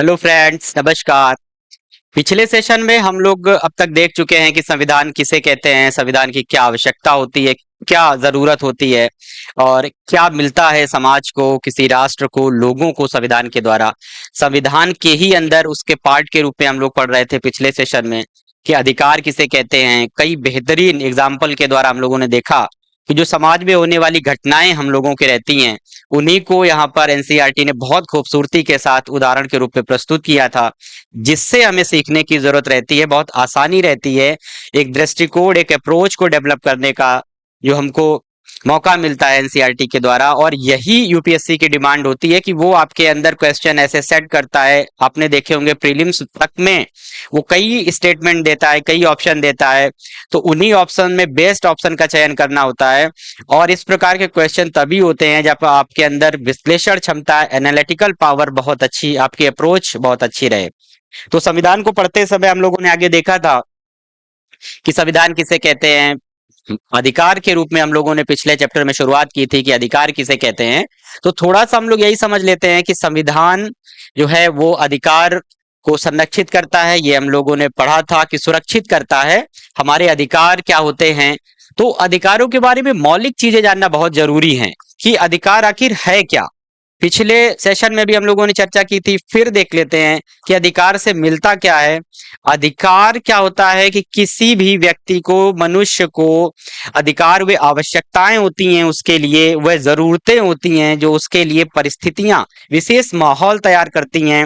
Hello friends, नमस्कार। पिछले session में हम लोग अब तक देख चुके हैं कि संविधान किसे कहते हैं, संविधान की क्या आवश्यकता होती है, क्या जरूरत होती है और क्या मिलता है समाज को, किसी राष्ट्र को, लोगों को संविधान के द्वारा। संविधान के ही अंदर उसके पार्ट के रूप में हम लोग पढ़ रहे थे पिछले सेशन में कि अधिकार किसे कहते हैं। कई बेहतरीन एग्जाम्पल के द्वारा हम लोगों ने देखा कि जो समाज में होने वाली घटनाएं हम लोगों की रहती हैं, उन्हीं को यहाँ पर एनसीईआरटी ने बहुत खूबसूरती के साथ उदाहरण के रूप में प्रस्तुत किया था, जिससे हमें सीखने की जरूरत रहती है, बहुत आसानी रहती है एक दृष्टिकोण, एक अप्रोच को डेवलप करने का, जो हमको मौका मिलता है एनसीईआरटी के द्वारा। और यही यूपीएससी की डिमांड होती है कि वो आपके अंदर क्वेश्चन ऐसे सेट करता है। आपने देखे होंगे प्रीलिम्स तक में वो कई स्टेटमेंट देता है, कई ऑप्शन देता है, तो उन्हीं ऑप्शन में बेस्ट ऑप्शन का चयन करना होता है। और इस प्रकार के क्वेश्चन तभी होते हैं जब आपके अंदर विश्लेषण क्षमता, एनालिटिकल पावर बहुत अच्छी, आपकी अप्रोच बहुत अच्छी रहे। तो संविधान को पढ़ते समय हम लोगों ने आगे देखा था कि संविधान किसे कहते हैं। अधिकार के रूप में हम लोगों ने पिछले चैप्टर में शुरुआत की थी कि अधिकार किसे कहते हैं। तो थोड़ा सा हम लोग यही समझ लेते हैं कि संविधान जो है वो अधिकार को संरक्षित करता है। ये हम लोगों ने पढ़ा था कि सुरक्षित करता है। हमारे अधिकार क्या होते हैं, तो अधिकारों के बारे में मौलिक चीजें जानना बहुत जरूरी है कि अधिकार आखिर है क्या। पिछले सेशन में भी हम लोगों ने चर्चा की थी, फिर देख लेते हैं कि अधिकार से मिलता क्या है। अधिकार क्या होता है कि किसी भी व्यक्ति को, मनुष्य को अधिकार, वे आवश्यकताएं होती हैं उसके लिए, वह जरूरतें होती हैं जो उसके लिए परिस्थितियां, विशेष माहौल तैयार करती हैं,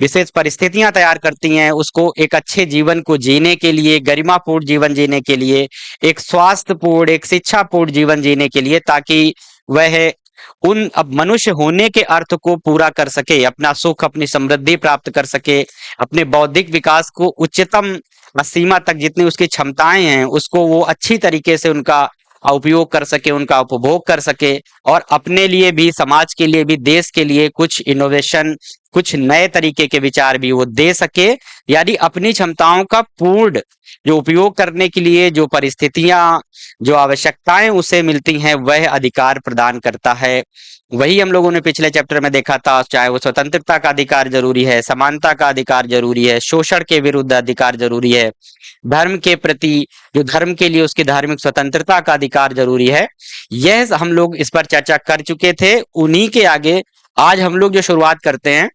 विशेष परिस्थितियां तैयार करती हैं उसको एक अच्छे जीवन को जीने के लिए, गरिमापूर्ण जीवन जीने के लिए, एक स्वास्थ्यपूर्ण, एक शिक्षापूर्ण जीवन जीने के लिए, ताकि वह उन अब मनुष्य होने के अर्थ को पूरा कर सके, अपना सुख, अपनी समृद्धि प्राप्त कर सके, अपने बौद्धिक विकास को उच्चतम सीमा तक जितनी उसकी क्षमताएं हैं उसको वो अच्छी तरीके से उनका उपयोग कर सके, उनका उपभोग कर सके, और अपने लिए भी, समाज के लिए भी, देश के लिए कुछ इनोवेशन, कुछ नए तरीके के विचार भी वो दे सके। यानी अपनी क्षमताओं का पूर्ण जो उपयोग करने के लिए जो परिस्थितियां, जो आवश्यकताएं उसे मिलती हैं, वह अधिकार प्रदान करता है। वही हम लोगों ने पिछले चैप्टर में देखा था, चाहे वो स्वतंत्रता का अधिकार जरूरी है, समानता का अधिकार जरूरी है, शोषण के विरुद्ध अधिकार जरूरी है, धर्म के प्रति, जो धर्म के लिए उसकी धार्मिक स्वतंत्रता का अधिकार जरूरी है। यह हम लोग इस पर चर्चा कर चुके थे। उन्हीं के आगे आज हम लोग जो शुरुआत करते हैं,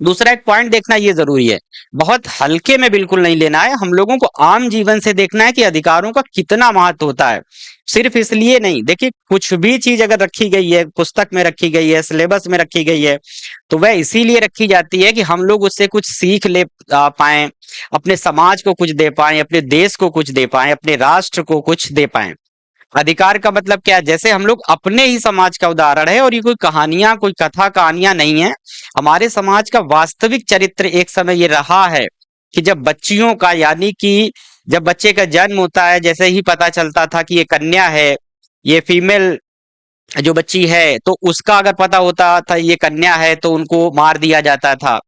दूसरा एक पॉइंट देखना ये जरूरी है, बहुत हल्के में बिल्कुल नहीं लेना है, हम लोगों को आम जीवन से देखना है कि अधिकारों का कितना महत्व होता है। सिर्फ इसलिए नहीं, देखिए कुछ भी चीज अगर रखी गई है, पुस्तक में रखी गई है, सिलेबस में रखी गई है, तो वह इसीलिए रखी जाती है कि हम लोग उससे कुछ सीख ले पाए, अपने समाज को कुछ दे पाए, अपने देश को कुछ दे पाए, अपने राष्ट्र को कुछ दे पाए। अधिकार का मतलब क्या है, जैसे हम लोग अपने ही समाज का उदाहरण है, और ये कोई कहानियां, कोई कथा कहानियां नहीं है, हमारे समाज का वास्तविक चरित्र एक समय ये रहा है कि जब बच्चियों का, यानी कि जब बच्चे का जन्म होता है, जैसे ही पता चलता था कि ये कन्या है, ये फीमेल जो बच्ची है, तो उसका अगर पता होता था ये कन्या है तो उनको मार दिया जाता था।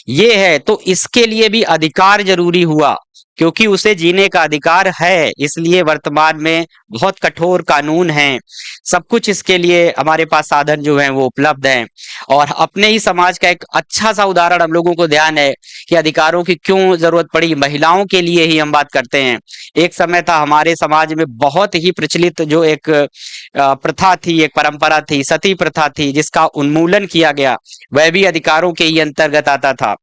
ये है तो इसके लिए भी अधिकार जरूरी हुआ, क्योंकि उसे जीने का अधिकार है, इसलिए वर्तमान में बहुत कठोर कानून हैं, सब कुछ इसके लिए हमारे पास साधन जो हैं वो उपलब्ध हैं। और अपने ही समाज का एक अच्छा सा उदाहरण हम लोगों को ध्यान है कि अधिकारों की क्यों जरूरत पड़ी, महिलाओं के लिए ही हम बात करते हैं। एक समय था हमारे समाज में बहुत ही प्रचलित जो एक प्रथा थी, एक परंपरा थी, सती प्रथा थी, जिसका उन्मूलन किया गया, वह भी अधिकारों के ही अंतर्गत आता था।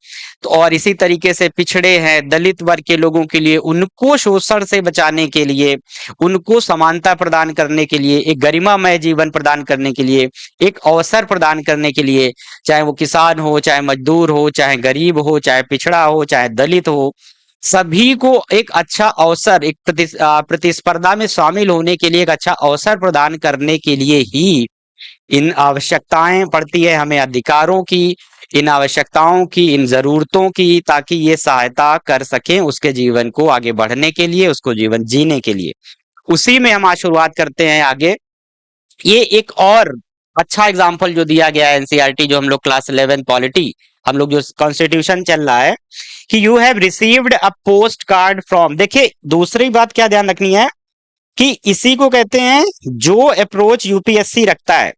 तो और इसी तरीके से पिछड़े हैं, दलित वर्ग के लोगों के लिए, उनको शोषण से बचाने के लिए, उनको समानता प्रदान करने के लिए, एक गरिमामय जीवन प्रदान करने के लिए, एक अवसर प्रदान करने के लिए, चाहे वो किसान हो, चाहे मजदूर हो, चाहे गरीब हो, चाहे पिछड़ा हो, चाहे दलित हो, सभी को एक अच्छा अवसर, एक प्रतिस्पर्धा में शामिल होने के लिए एक अच्छा अवसर प्रदान करने के लिए ही इन आवश्यकताएं पड़ती है हमें अधिकारों की, इन आवश्यकताओं की, इन जरूरतों की, ताकि ये सहायता कर सकें उसके जीवन को आगे बढ़ने के लिए, उसको जीवन जीने के लिए। उसी में हम आज शुरुआत करते हैं आगे। ये एक और अच्छा एग्जाम्पल जो दिया गया है एनसीईआरटी, जो हम लोग क्लास 11 पॉलिटी, हम लोग जो कॉन्स्टिट्यूशन चल रहा है, कि you have received a post card from. देखिए दूसरी बात क्या ध्यान रखनी है कि इसी को कहते हैं जो अप्रोच यूपीएससी रखता है,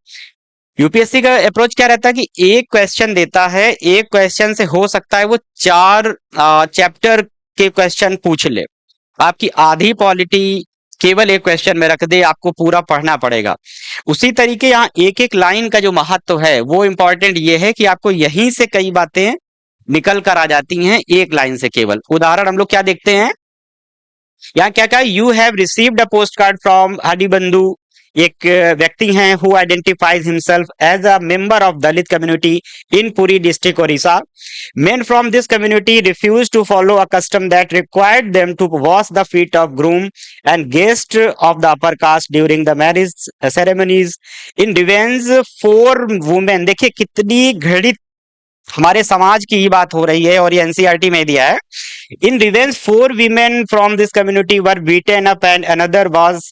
यूपीएससी का अप्रोच क्या रहता है कि एक क्वेश्चन देता है, एक क्वेश्चन से हो सकता है वो 4 चैप्टर के क्वेश्चन पूछ ले, आपकी आधी पॉलिटी केवल एक क्वेश्चन में रख दे, आपको पूरा पढ़ना पड़ेगा। उसी तरीके यहाँ एक एक लाइन का जो महत्व है वो इंपॉर्टेंट ये है कि आपको यहीं से कई बातें निकल कर आ जाती हैं एक लाइन से केवल। उदाहरण हम लोग क्या देखते हैं, यहाँ क्या क्या, you have received a post card from Haribandhu, एक व्यक्ति हैं who identifies himself as a member of Dalit community in Puri district Odisha. Men from this community refused to follow a custom that required them to wash the feet of groom and guest of the upper caste during the marriage ceremonies. In revenge, 4 women, देखिए कितनी घृणित हमारे समाज की ही बात हो रही है और ये एनसीईआरटी में दिया है। In revenge, 4 women from this community were beaten up and another was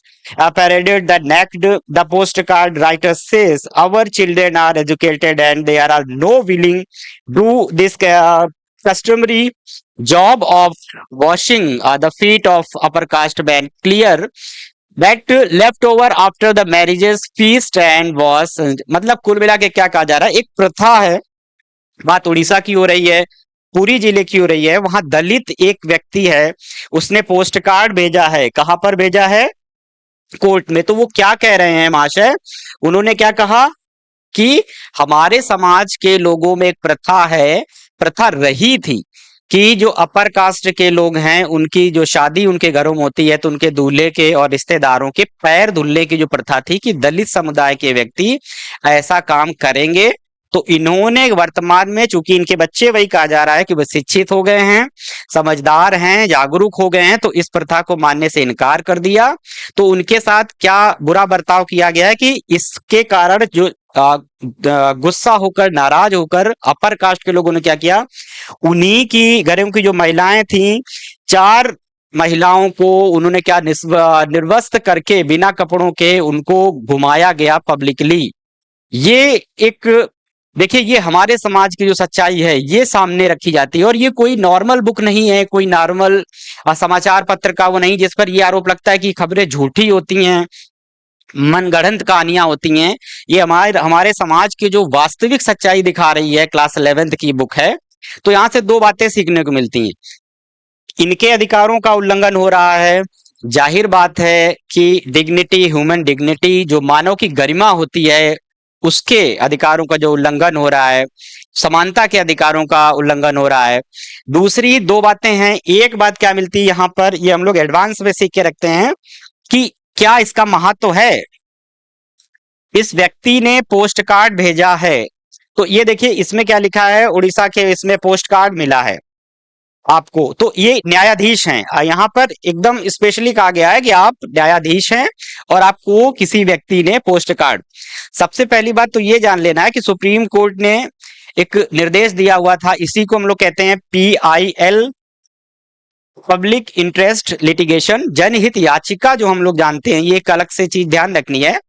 paraded the naked. The postcard writer says, "Our children are educated and they are no willing do this customary job of washing the feet of upper caste men. Clear that left over after the marriages feast and was." मतलब कुल मिला के क्या कहा जा रहा है, एक प्रथा है, बात उड़ीसा की हो रही है, पुरी जिले की हो रही है, वहां दलित एक व्यक्ति है, उसने पोस्ट कार्ड भेजा है, कहां पर भेजा है, कोर्ट में। तो वो क्या कह रहे हैं महाशय, उन्होंने क्या कहा कि हमारे समाज के लोगों में एक प्रथा है, प्रथा रही थी कि जो अपर कास्ट के लोग हैं उनकी जो शादी उनके घरों में होती है तो उनके दूल्हे के और रिश्तेदारों के पैर धुलने की जो प्रथा थी कि दलित समुदाय के व्यक्ति ऐसा काम करेंगे। तो इन्होंने वर्तमान में, चूंकि इनके बच्चे, वही कहा जा रहा है कि वो शिक्षित हो गए हैं, समझदार हैं, जागरूक हो गए हैं, तो इस प्रथा को मानने से इनकार कर दिया। तो उनके साथ क्या बुरा बर्ताव किया गया है कि इसके कारण जो गुस्सा होकर, नाराज होकर अपर कास्ट के लोगों ने क्या किया, उन्हीं की घरों की जो महिलाएं थी, 4 महिलाओं को उन्होंने क्या निर्वस्त्र करके, बिना कपड़ों के उनको घुमाया गया पब्लिकली। ये एक, देखिए ये हमारे समाज की जो सच्चाई है ये सामने रखी जाती है, और ये कोई नॉर्मल बुक नहीं है, कोई नॉर्मल समाचार पत्र का वो नहीं जिस पर ये आरोप लगता है कि खबरें झूठी होती हैं, मनगढ़ंत कहानियां होती हैं। ये हमारे हमारे समाज की जो वास्तविक सच्चाई दिखा रही है, क्लास 11th की बुक है। तो यहाँ से 2 बातें सीखने को मिलती हैं, इनके अधिकारों का उल्लंघन हो रहा है, जाहिर बात है कि डिग्निटी, ह्यूमन डिग्निटी, जो मानव की गरिमा होती है, उसके अधिकारों का जो उल्लंघन हो रहा है, समानता के अधिकारों का उल्लंघन हो रहा है। दूसरी 2 बातें हैं, एक बात क्या मिलती है यहाँ पर, ये हम लोग एडवांस में सीख के रखते हैं कि क्या इसका महत्व है, इस व्यक्ति ने पोस्ट कार्ड भेजा है। तो ये देखिए इसमें क्या लिखा है, उड़ीसा के इसमें पोस्ट कार्ड मिला है आपको, तो ये न्यायाधीश हैं, यहाँ पर एकदम स्पेशली कहा गया है कि आप न्यायाधीश हैं और आपको किसी व्यक्ति ने पोस्ट कार्ड। सबसे पहली बात तो ये जान लेना है कि सुप्रीम कोर्ट ने एक निर्देश दिया हुआ था, इसी को हम लोग कहते हैं PIL, पब्लिक इंटरेस्ट लिटिगेशन, जनहित याचिका जो हम लोग जानते हैं, ये एक अलग से चीज ध्यान रखनी है।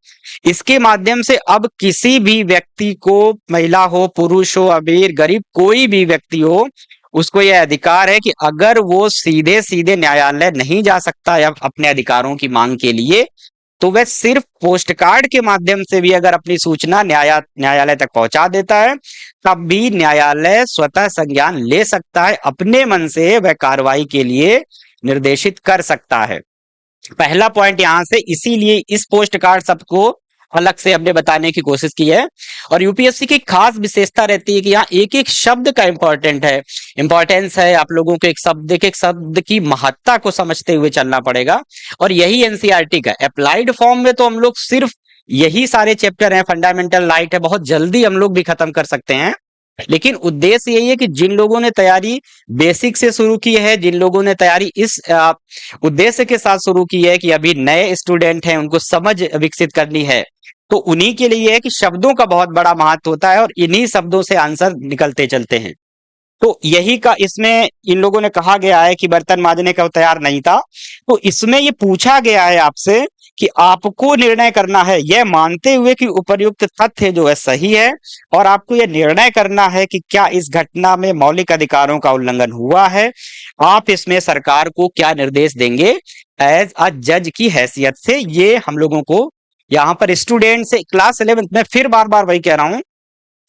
इसके माध्यम से अब किसी भी व्यक्ति को, महिला हो, पुरुष हो, अमीर गरीब, कोई भी व्यक्ति हो, उसको यह अधिकार है कि अगर वो सीधे सीधे न्यायालय नहीं जा सकता या अपने अधिकारों की मांग के लिए, तो वह सिर्फ पोस्ट कार्ड के माध्यम से भी अगर अपनी सूचना न्यायालय तक पहुंचा देता है, तब भी न्यायालय स्वतः संज्ञान ले सकता है, अपने मन से वह कार्रवाई के लिए निर्देशित कर सकता है। पहला पॉइंट यहां से, इसीलिए इस पोस्ट कार्ड सबको अलग से हमने बताने की कोशिश की है। और यूपीएससी की खास विशेषता रहती है कि यहाँ एक एक शब्द का इंपॉर्टेंस है, आप लोगों को एक शब्द की महत्ता को समझते हुए चलना पड़ेगा। और यही एनसीईआरटी का अप्लाइड फॉर्म में तो हम लोग सिर्फ यही सारे चैप्टर हैं, फंडामेंटल राइट है, बहुत जल्दी हम लोग भी खत्म कर सकते हैं। लेकिन उद्देश्य यही है कि जिन लोगों ने तैयारी बेसिक से शुरू की है, जिन लोगों ने तैयारी इस उद्देश्य के साथ शुरू की है कि अभी नए स्टूडेंट हैं, उनको समझ विकसित करनी है, तो उन्हीं के लिए है कि शब्दों का बहुत बड़ा महत्व होता है और इन्हीं शब्दों से आंसर निकलते चलते हैं। तो यही का इसमें इन लोगों ने कहा गया है कि बर्तन मांजने का तैयार नहीं था, तो इसमें ये पूछा गया है आपसे कि आपको निर्णय करना है, यह मानते हुए कि उपर्युक्त तथ्य जो है सही है, और आपको यह निर्णय करना है कि क्या इस घटना में मौलिक अधिकारों का उल्लंघन हुआ है। आप इसमें सरकार को क्या निर्देश देंगे एज अ जज की हैसियत से, ये हम लोगों को यहाँ पर स्टूडेंट से क्लास 11th में, फिर बार बार वही कह रहा हूं,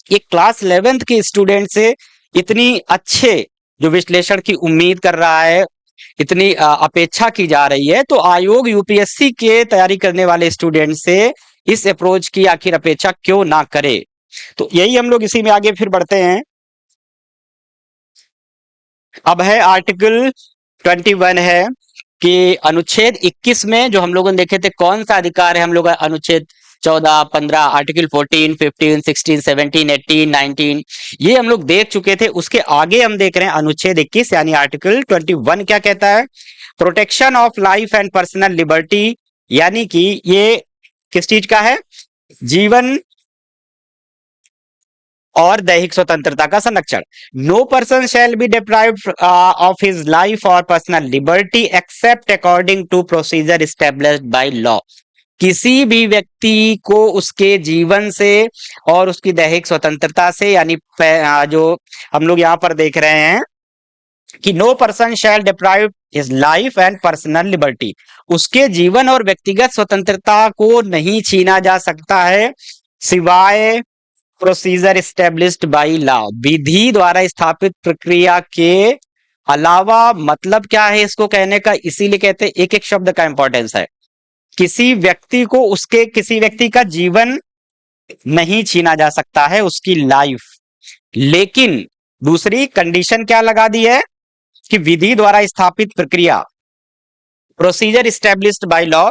ये क्लास 11th के स्टूडेंट से इतनी अच्छे जो विश्लेषण की उम्मीद कर रहा है, इतनी अपेक्षा की जा रही है, तो आयोग यूपीएससी के तैयारी करने वाले स्टूडेंट से इस अप्रोच की आखिर अपेक्षा क्यों ना करे। तो यही हम लोग इसी में आगे फिर बढ़ते हैं। अब है आर्टिकल 21 है कि अनुच्छेद 21 में जो हम लोगों ने देखे थे कौन सा अधिकार है, हम लोग अनुच्छेद 14, 15, आर्टिकल 14, 15, 16, 17, 18, 19 ये हम लोग देख चुके थे। उसके आगे हम देख रहे हैं अनुच्छेद 21 यानी आर्टिकल 21 क्या कहता है। Protection of life and personal liberty, यानी कि ये किस चीज का है, जीवन और दैहिक स्वतंत्रता का संरक्षण। No person shall be deprived of his life और personal liberty except according to procedure established by law. किसी भी व्यक्ति को उसके जीवन से और उसकी दैहिक स्वतंत्रता से, यानी जो हम लोग यहां पर देख रहे हैं कि no person shall deprive his life and personal liberty, उसके जीवन और व्यक्तिगत स्वतंत्रता को नहीं छीना जा सकता है सिवाय प्रोसीजर एस्टेब्लिश्ड बाय लॉ, विधि द्वारा स्थापित प्रक्रिया के अलावा। मतलब क्या है इसको कहने का, इसीलिए कहते हैं एक एक शब्द का इंपॉर्टेंस है। किसी व्यक्ति को उसके किसी व्यक्ति का जीवन नहीं छीना जा सकता है, उसकी लाइफ, लेकिन दूसरी कंडीशन क्या लगा दी है कि विधि द्वारा स्थापित प्रक्रिया, प्रोसीजर एस्टेब्लिश्ड बाय लॉ,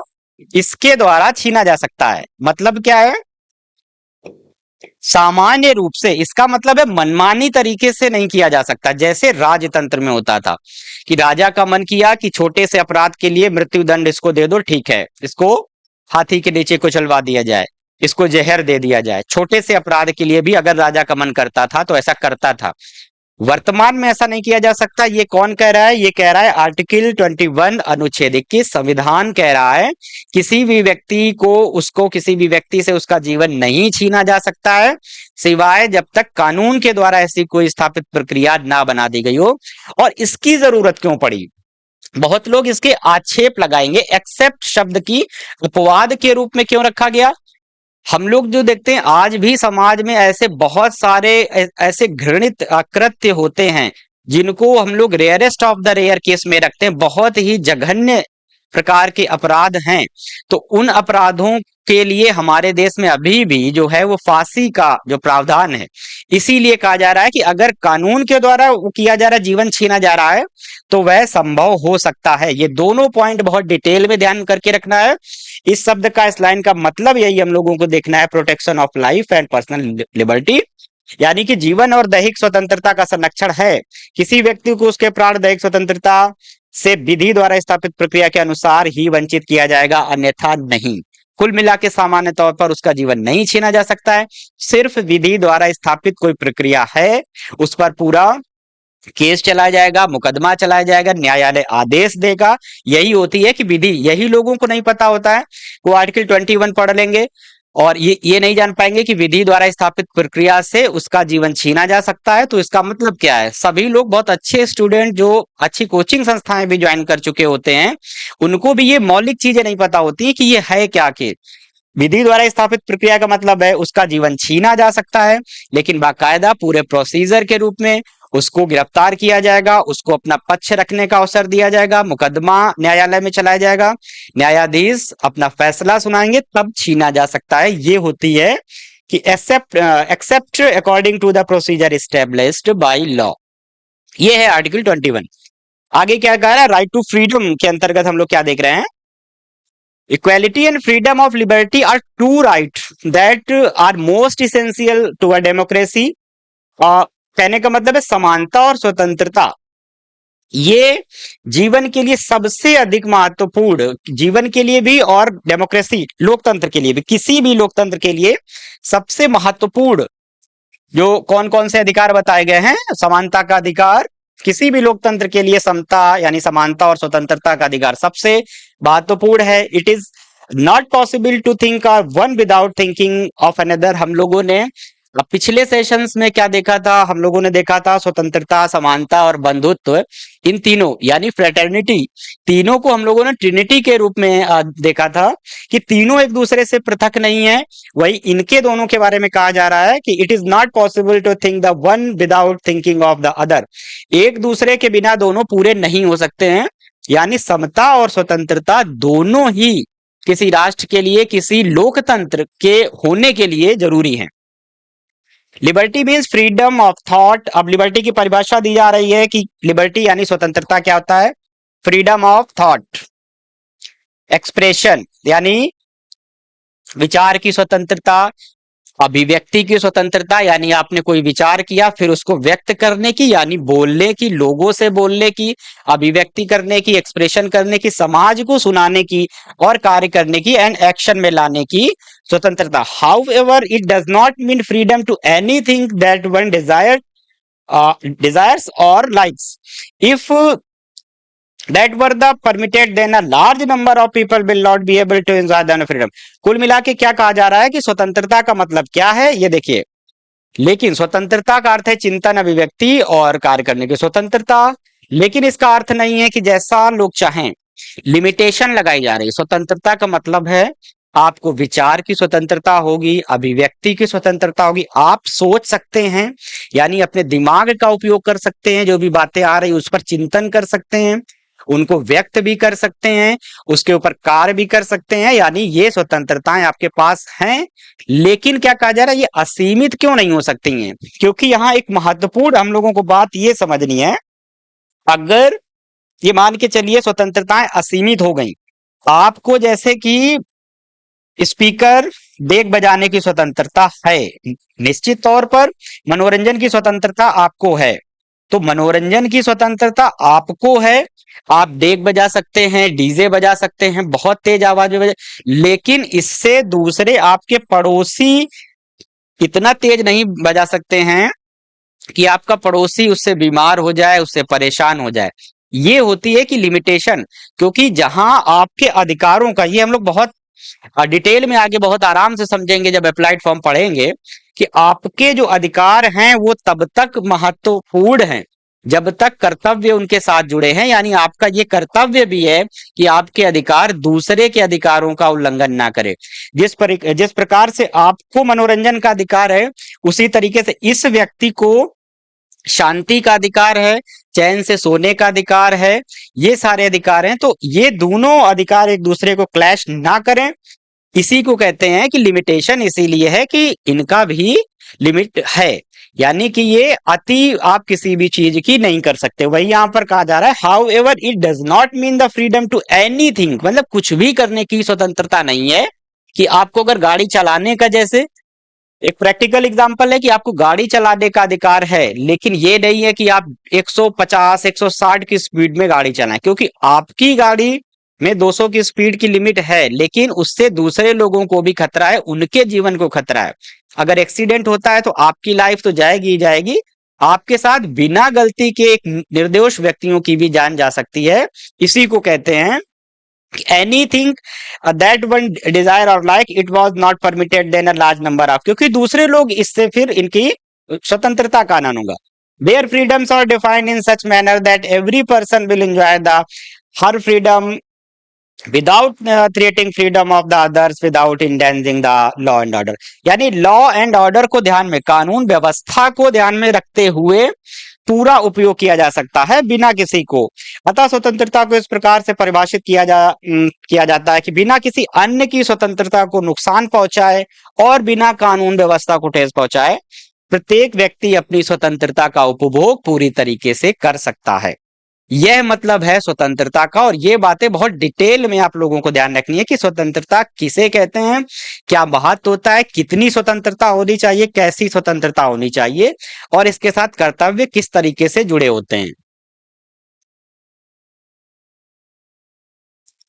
इसके द्वारा छीना जा सकता है। मतलब क्या है, सामान्य रूप से इसका मतलब है मनमानी तरीके से नहीं किया जा सकता। जैसे राजतंत्र में होता था कि राजा का मन किया कि छोटे से अपराध के लिए मृत्युदंड इसको दे दो, ठीक है, इसको हाथी के नीचे कुचलवा दिया जाए, इसको जहर दे दिया जाए। छोटे से अपराध के लिए भी अगर राजा का मन करता था तो ऐसा करता था। वर्तमान में ऐसा नहीं किया जा सकता। ये कौन कह रहा है, ये कह रहा है आर्टिकल 21 अनुच्छेद 21, संविधान कह रहा है किसी भी व्यक्ति को, उसको किसी भी व्यक्ति से उसका जीवन नहीं छीना जा सकता है सिवाय जब तक कानून के द्वारा ऐसी कोई स्थापित प्रक्रिया ना बना दी गई हो। और इसकी जरूरत क्यों पड़ी, बहुत लोग इसके आक्षेप लगाएंगे, एक्सेप्ट शब्द की अपवाद के रूप में क्यों रखा गया। हम लोग जो देखते हैं आज भी समाज में ऐसे बहुत सारे ऐसे घृणित कृत्य होते हैं जिनको हम लोग rarest of the rare case में रखते हैं, बहुत ही जघन्य प्रकार के अपराध हैं। तो उन अपराधों के लिए हमारे देश में अभी भी जो है वो फांसी का जो प्रावधान है। इसीलिए कहा जा रहा है कि अगर कानून के द्वारा वो किया जा रहा है, जीवन छीना जा रहा है, तो वह संभव हो सकता है। ये दोनों पॉइंट बहुत डिटेल में ध्यान करके रखना है। इस शब्द का, इस लाइन का मतलब यही हम लोगों को देखना है, protection of life and personal liberty, यानी कि जीवन और दैहिक स्वतंत्रता का संरक्षण है। किसी व्यक्ति को उसके प्राण दैहिक स्वतंत्रता से विधि द्वारा स्थापित प्रक्रिया के अनुसार ही वंचित किया जाएगा, अन्यथा नहीं। कुल मिला के सामान्य तौर पर उसका जीवन नहीं छीना जा सकता है। सिर्फ विधि द्वारा स्थापित कोई प्रक्रिया है, उस पर पूरा केस चलाया जाएगा, मुकदमा चलाया जाएगा, न्यायालय आदेश देगा। यही होती है कि विधि, यही लोगों को नहीं पता होता है। वो आर्टिकल 21 पढ़ लेंगे और ये नहीं जान पाएंगे कि विधि द्वारा स्थापित प्रक्रिया से उसका जीवन छीना जा सकता है। तो इसका मतलब क्या है, सभी लोग, बहुत अच्छे स्टूडेंट जो अच्छी कोचिंग संस्थाएं भी ज्वाइन कर चुके होते हैं, उनको भी ये मौलिक चीजें नहीं पता होती कि ये है क्या, कि विधि द्वारा स्थापित प्रक्रिया का मतलब है उसका जीवन छीना जा सकता है, लेकिन बाकायदा पूरे प्रोसीजर के रूप में उसको गिरफ्तार किया जाएगा, उसको अपना पक्ष रखने का अवसर दिया जाएगा, मुकदमा न्यायालय में चलाया जाएगा, न्यायाधीश अपना फैसला सुनाएंगे, तब छीना जा सकता है। ये होती है कि except according to the procedure established by law. ये है आर्टिकल 21। आगे क्या कह रहा है, राइट टू फ्रीडम के अंतर्गत हम लोग क्या देख रहे हैं, equality and freedom of liberty are two right that are most essential to a democracy. कहने का मतलब है समानता और स्वतंत्रता ये जीवन के लिए सबसे अधिक महत्वपूर्ण, जीवन के लिए भी और डेमोक्रेसी लोकतंत्र के लिए भी, किसी भी लोकतंत्र के लिए सबसे महत्वपूर्ण जो कौन कौन से अधिकार बताए गए हैं, समानता का अधिकार, किसी भी लोकतंत्र के लिए समता यानी समानता और स्वतंत्रता का अधिकार सबसे महत्वपूर्ण है। It is not possible to think one without thinking of another. हम लोगों ने अब पिछले सेशंस में क्या देखा था, हम लोगों ने देखा था स्वतंत्रता, समानता और बंधुत्व, इन तीनों यानी फ्रेटर्निटी, तीनों को हम लोगों ने ट्रिनिटी के रूप में देखा था कि तीनों एक दूसरे से पृथक नहीं है। वही इनके दोनों के बारे में कहा जा रहा है कि it is not possible to think the one without thinking of the other. एक दूसरे के बिना दोनों पूरे नहीं हो सकते हैं, यानी समता और स्वतंत्रता दोनों ही किसी राष्ट्र के लिए, किसी लोकतंत्र के होने के लिए जरूरी है। Liberty means freedom of thought. अब लिबर्टी की परिभाषा दी जा रही है कि लिबर्टी यानी स्वतंत्रता क्या होता है। फ्रीडम ऑफ थॉट, एक्सप्रेशन यानी विचार की स्वतंत्रता, अभिव्यक्ति की स्वतंत्रता यानी आपने कोई विचार किया फिर उसको व्यक्त करने की यानी बोलने की, लोगों से बोलने की, अभिव्यक्ति करने की, एक्सप्रेशन करने की, समाज को सुनाने की और कार्य करने की एंड एक्शन में लाने की स्वतंत्रता। However it does not mean freedom to anything that one desires or likes. If that were the permitted, then a large number of people will not be able to enjoy the freedom. कुल मिला के क्या कहा जा रहा है कि स्वतंत्रता का मतलब क्या है, ये देखिए। लेकिन स्वतंत्रता का अर्थ है चिंतन, अभिव्यक्ति और कार्य करने की स्वतंत्रता, लेकिन इसका अर्थ नहीं है कि जैसा लोग चाहें। लिमिटेशन लगाई जा रही है। स्वतंत्रता का मतलब है आपको विचार की स्वतंत्रता होगी, अभिव्यक्ति की स्वतंत्रता होगी, आप सोच सकते हैं यानी अपने दिमाग का उपयोग कर सकते हैं, जो भी बातें आ रही उस पर चिंतन कर सकते हैं, उनको व्यक्त भी कर सकते हैं, उसके ऊपर कार्य भी कर सकते हैं, यानी ये स्वतंत्रताएं आपके पास हैं। लेकिन क्या कहा जा रहा है, ये असीमित क्यों नहीं हो सकती हैं? क्योंकि यहाँ एक महत्वपूर्ण हम लोगों को बात ये समझनी है, अगर ये मान के चलिए स्वतंत्रताएं असीमित हो गई, आपको जैसे कि स्पीकर देख बजाने की स्वतंत्रता है, निश्चित तौर पर मनोरंजन की स्वतंत्रता आपको है, तो मनोरंजन की स्वतंत्रता आपको है, आप देख बजा सकते हैं, डीजे बजा सकते हैं, बहुत तेज आवाज में बजा, लेकिन इससे दूसरे आपके पड़ोसी इतना तेज नहीं बजा सकते हैं कि आपका पड़ोसी उससे बीमार हो जाए, उससे परेशान हो जाए। ये होती है कि लिमिटेशन, क्योंकि जहां आपके अधिकारों का, ये हम लोग बहुत डिटेल में आगे बहुत आराम से समझेंगे जब अप्लाइड फॉर्म पढ़ेंगे, कि आपके जो अधिकार हैं वो तब तक महत्वपूर्ण हैं जब तक कर्तव्य उनके साथ जुड़े हैं, यानी आपका ये कर्तव्य भी है कि आपके अधिकार दूसरे के अधिकारों का उल्लंघन ना करे। जिस प्रकार से आपको मनोरंजन का अधिकार है, उसी तरीके से इस व्यक्ति को शांति का अधिकार है, चैन से सोने का अधिकार है, ये सारे अधिकार हैं। तो ये दोनों अधिकार एक दूसरे को क्लैश ना करें, इसी को कहते हैं कि लिमिटेशन। इसीलिए है कि इनका भी लिमिट है, यानी कि ये अति आप किसी भी चीज की नहीं कर सकते। वही यहां पर कहा जा रहा है, however it does not mean the freedom to anything, मतलब कुछ भी करने की स्वतंत्रता नहीं है। कि आपको अगर गाड़ी चलाने का, जैसे एक प्रैक्टिकल एग्जांपल है कि आपको गाड़ी चलाने का अधिकार है, लेकिन ये नहीं है कि आप 150 160 की स्पीड में गाड़ी चलाएं, क्योंकि आपकी गाड़ी में 200 की स्पीड की लिमिट है, लेकिन उससे दूसरे लोगों को भी खतरा है, उनके जीवन को खतरा है। अगर एक्सीडेंट होता है तो आपकी लाइफ तो जाएगी ही जाएगी, आपके साथ बिना गलती के एक निर्दोष व्यक्तियों की भी जान जा सकती है। इसी को कहते हैं एनीथिंग दैट वन डिजायर और like it was not permitted then a large number of, क्योंकि दूसरे लोग इससे फिर इनकी स्वतंत्रता का आनंद होगा। There freedoms are defined in such manner that every person will enjoy the her freedom without threatening freedom of the others without endangering the law and order, यानी लॉ एंड ऑर्डर को ध्यान में, कानून व्यवस्था को ध्यान में रखते हुए पूरा उपयोग किया जा सकता है बिना किसी को। अतः स्वतंत्रता को इस प्रकार से परिभाषित किया जाता है कि बिना किसी अन्य की स्वतंत्रता को नुकसान पहुंचाए और बिना कानून व्यवस्था को ठेस पहुंचाए प्रत्येक व्यक्ति अपनी स्वतंत्रता का उपभोग पूरी तरीके से कर सकता है। यह मतलब है स्वतंत्रता का, और ये बातें बहुत डिटेल में आप लोगों को ध्यान रखनी है कि स्वतंत्रता किसे कहते हैं, क्या महत्व होता है, कितनी स्वतंत्रता होनी चाहिए, कैसी स्वतंत्रता होनी चाहिए, और इसके साथ कर्तव्य किस तरीके से जुड़े होते हैं।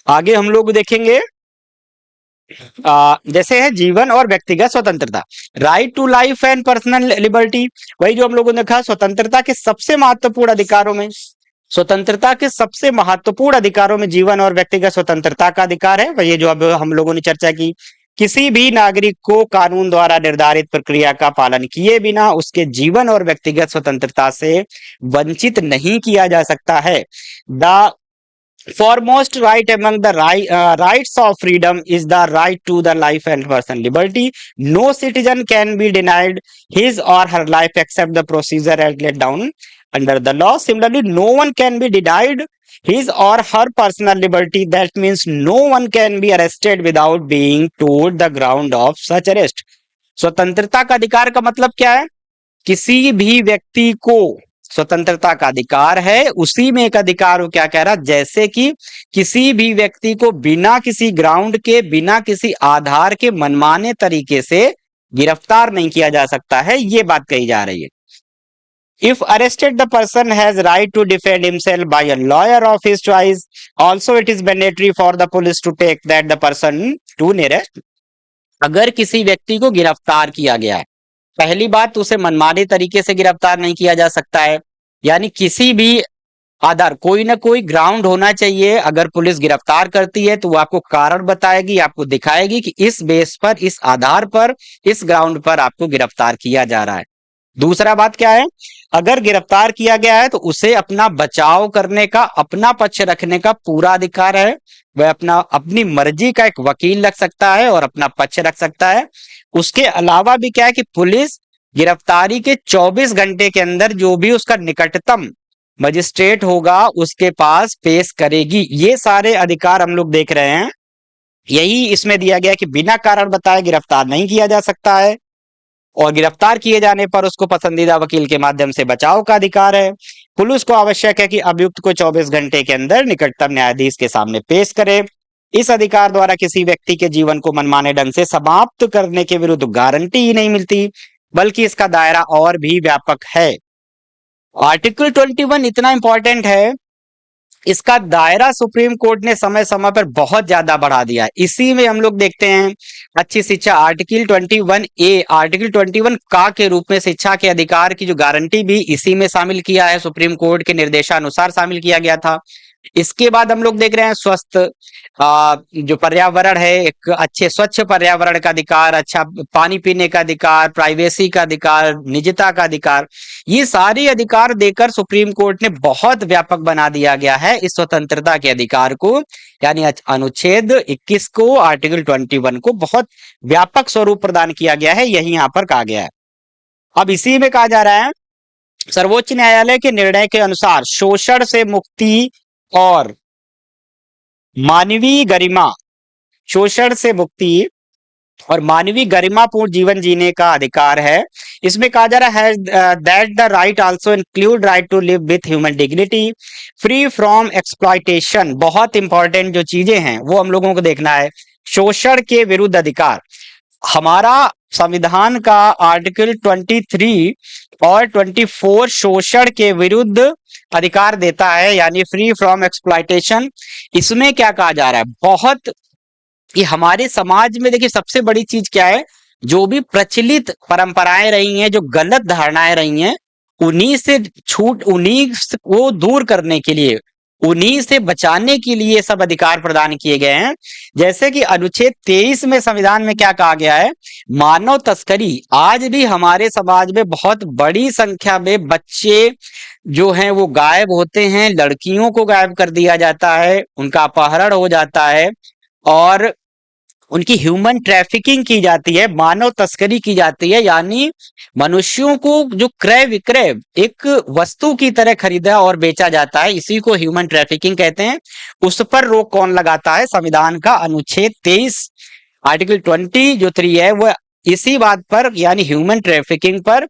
आगे हम लोग देखेंगे जैसे है जीवन और व्यक्तिगत स्वतंत्रता, right to life and personal liberty. वही जो हम लोगों ने कहा स्वतंत्रता के सबसे महत्वपूर्ण अधिकारों में, स्वतंत्रता के सबसे महत्वपूर्ण अधिकारों में जीवन और व्यक्तिगत स्वतंत्रता का अधिकार है। वही जो अब हम लोगों ने चर्चा की किसी भी नागरिक को कानून द्वारा निर्धारित प्रक्रिया का पालन किए बिना उसके जीवन और व्यक्तिगत स्वतंत्रता से वंचित नहीं किया जा सकता है। The foremost right among the rights of freedom is the right to the life and personal liberty. No citizen can be denied his or her life except the procedure as laid down under the law. Similarly, no one can be denied his or her personal liberty. That means no one can be arrested without being told the ground of such arrest. स्वतंत्रता का अधिकार का मतलब क्या है? किसी भी व्यक्ति को स्वतंत्रता का अधिकार है, उसी में एक अधिकार वो क्या कह रहा, जैसे कि किसी भी व्यक्ति को बिना किसी ग्राउंड के, बिना किसी आधार के मनमाने तरीके से गिरफ्तार नहीं किया जा सकता है, ये बात कही जा रही है। If arrested, the person has right to defend himself by a lawyer of his choice. Also, it is mandatory for the police to take that the person to nearest. अगर किसी व्यक्ति को गिरफ्तार किया गया है, पहली बात उसे मनमाने तरीके से गिरफ्तार नहीं किया जा सकता है, यानी किसी भी आधार, कोई ना कोई ग्राउंड होना चाहिए। अगर पुलिस गिरफ्तार करती है तो वो आपको कारण बताएगी, आपको दिखाएगी कि इस बेस पर, इस आधार पर, इस ग्राउंड पर आपको गिरफ्तार किया जा रहा है। दूसरा बात क्या है, अगर गिरफ्तार किया गया है तो उसे अपना बचाव करने का, अपना पक्ष रखने का पूरा अधिकार है। वह अपनी मर्जी का एक वकील रख सकता है और अपना पक्ष रख सकता है। उसके अलावा भी क्या है कि पुलिस गिरफ्तारी के 24 घंटे के अंदर जो भी उसका निकटतम मजिस्ट्रेट होगा उसके पास पेश करेगी। ये सारे अधिकार हम लोग देख रहे हैं। यही इसमें दिया गया कि बिना कारण बताए गिरफ्तार नहीं किया जा सकता है और गिरफ्तार किए जाने पर उसको पसंदीदा वकील के माध्यम से बचाव का अधिकार है। पुलिस को आवश्यक है कि अभियुक्त को 24 घंटे के अंदर निकटतम न्यायाधीश के सामने पेश करे। इस अधिकार द्वारा किसी व्यक्ति के जीवन को मनमाने ढंग से समाप्त करने के विरुद्ध गारंटी ही नहीं मिलती, बल्कि इसका दायरा और भी व्यापक है। आर्टिकल 21 इतना इंपॉर्टेंट है, इसका दायरा सुप्रीम कोर्ट ने समय समय पर बहुत ज्यादा बढ़ा दिया है। इसी में हम लोग देखते हैं अच्छी शिक्षा, आर्टिकल 21A, आर्टिकल 21 का के रूप में शिक्षा के अधिकार की जो गारंटी भी इसी में शामिल किया है, सुप्रीम कोर्ट के निर्देशानुसार शामिल किया गया था। इसके बाद हम लोग देख रहे हैं स्वस्थ जो पर्यावरण है, एक अच्छे स्वच्छ पर्यावरण का अधिकार, अच्छा पानी पीने का अधिकार, प्राइवेसी का अधिकार, निजता का अधिकार, ये सारे अधिकार देकर सुप्रीम कोर्ट ने बहुत व्यापक बना दिया गया है इस स्वतंत्रता के अधिकार को, यानी अनुच्छेद 21 को, आर्टिकल 21 को बहुत व्यापक स्वरूप प्रदान किया गया है, यही यहाँ पर कहा गया है। अब इसी में कहा जा रहा है, सर्वोच्च न्यायालय के निर्णय के अनुसार शोषण से मुक्ति और मानवीय गरिमा, शोषण से मुक्ति और मानवीय गरिमापूर्ण जीवन जीने का अधिकार है। इसमें कहा जा रहा है that the right also include right to live with human dignity free from exploitation. बहुत इंपॉर्टेंट जो चीजें हैं वो हम लोगों को देखना है। शोषण के विरुद्ध अधिकार, हमारा संविधान का आर्टिकल 23 और 24 शोषण के विरुद्ध अधिकार देता है, यानी फ्री फ्रॉम एक्सप्लॉयटेशन। इसमें क्या कहा जा रहा है, बहुत ये हमारे समाज में देखिए सबसे बड़ी चीज क्या है, जो भी प्रचलित परंपराएं रही हैं, जो गलत धारणाएं रही हैं, उन्हीं से को दूर करने के लिए, उन्हीं से बचाने के लिए सब अधिकार प्रदान किए गए हैं। जैसे कि अनुच्छेद 23 में संविधान में क्या कहा गया है, मानव तस्करी। आज भी हमारे समाज में बहुत बड़ी संख्या में बच्चे जो हैं वो गायब होते हैं, लड़कियों को गायब कर दिया जाता है, उनका अपहरण हो जाता है और उनकी ह्यूमन ट्रैफिकिंग की जाती है, मानव तस्करी की जाती है, यानी मनुष्यों को जो क्रय विक्रय एक वस्तु की तरह खरीदा और बेचा जाता है, इसी को ह्यूमन ट्रैफिकिंग कहते हैं। उस पर रोक कौन लगाता है, संविधान का अनुच्छेद 23 आर्टिकल 20 जो 3 है वो इसी बात पर, यानी ह्यूमन ट्रैफिकिंग पर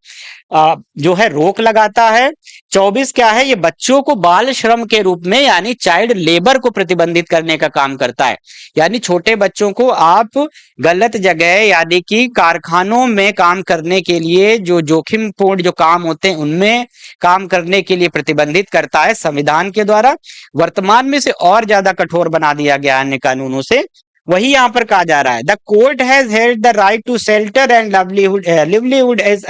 जो है रोक लगाता है। 24 क्या है, ये बच्चों को बाल श्रम के रूप में यानी चाइल्ड लेबर को प्रतिबंधित करने का काम करता है, यानी छोटे बच्चों को आप गलत जगह यानी कि कारखानों में काम करने के लिए, जो जोखिमपूर्ण जो काम होते हैं उनमें काम करने के लिए प्रतिबंधित करता है संविधान के द्वारा। वर्तमान में से और ज्यादा कठोर बना दिया गया अन्य कानूनों से, वही यहां पर कहा जा रहा है। The court has held the right to shelter and livelihood as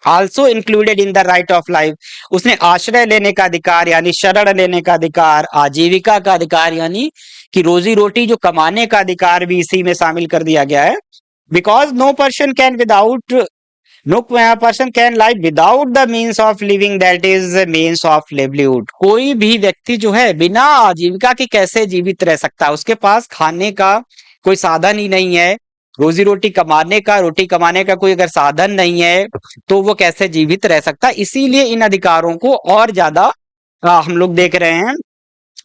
also included in the right of life. उसने आश्रय लेने का अधिकार यानी शरण लेने का अधिकार, आजीविका का अधिकार यानी कि रोजी रोटी जो कमाने का अधिकार भी इसी में शामिल कर दिया गया है। Because no person can without no person can live without the means of living, that is means of livelihood. कोई भी व्यक्ति जो है बिना आजीविका के कैसे जीवित रह सकता है, उसके पास खाने का कोई साधन ही नहीं है, रोजी रोटी कमाने का, रोटी कमाने का कोई अगर साधन नहीं है तो वो कैसे जीवित रह सकता है। इसीलिए इन अधिकारों को और ज्यादा हम लोग देख रहे हैं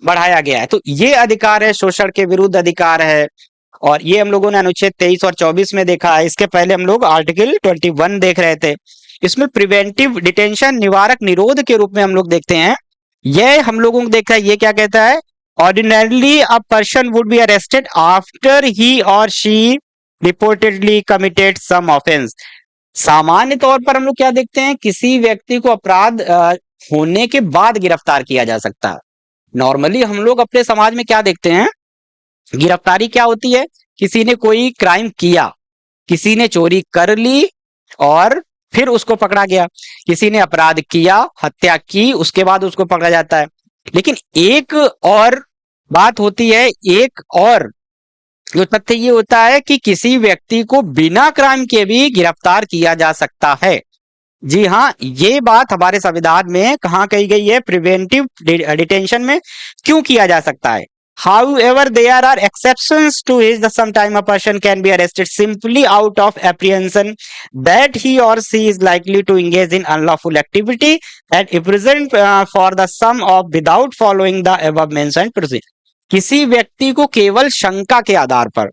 बढ़ाया गया है। तो ये अधिकार है, शोषण के विरुद्ध अधिकार है, और ये हम लोगों ने अनुच्छेद 23 और 24 में देखा है। इसके पहले हम लोग आर्टिकल 21 देख रहे थे। इसमें प्रिवेंटिव डिटेंशन, निवारक निरोध के रूप में हम लोग देखते हैं। यह हम लोगों को देखा है, ये क्या कहता है, ordinarily a person would be arrested after he और she reportedly committed some offence. सामान्य तौर पर हम लोग क्या देखते हैं, किसी व्यक्ति को अपराध होने के बाद गिरफ्तार किया जा सकता है। नॉर्मली हम लोग अपने समाज में क्या देखते हैं, गिरफ्तारी क्या होती है, किसी ने कोई क्राइम किया, किसी ने चोरी कर ली और फिर उसको पकड़ा गया, किसी ने अपराध किया, हत्या की, उसके बाद उसको पकड़ा जाता है। लेकिन एक और बात होती है, एक और जो तथ्य ये होता है कि किसी व्यक्ति को बिना क्राइम के भी गिरफ्तार किया जा सकता है। जी हाँ, ये बात हमारे संविधान में कहाँ कही गई है, प्रिवेंटिव डिटेंशन में क्यों किया जा सकता है। However, there are exceptions to it. Sometime a person can be arrested simply out of apprehension that he or she is likely to engage in unlawful activity and imprisoned for the sum of without following the above mentioned procedure. किसी व्यक्ति को केवल शंका के आधार पर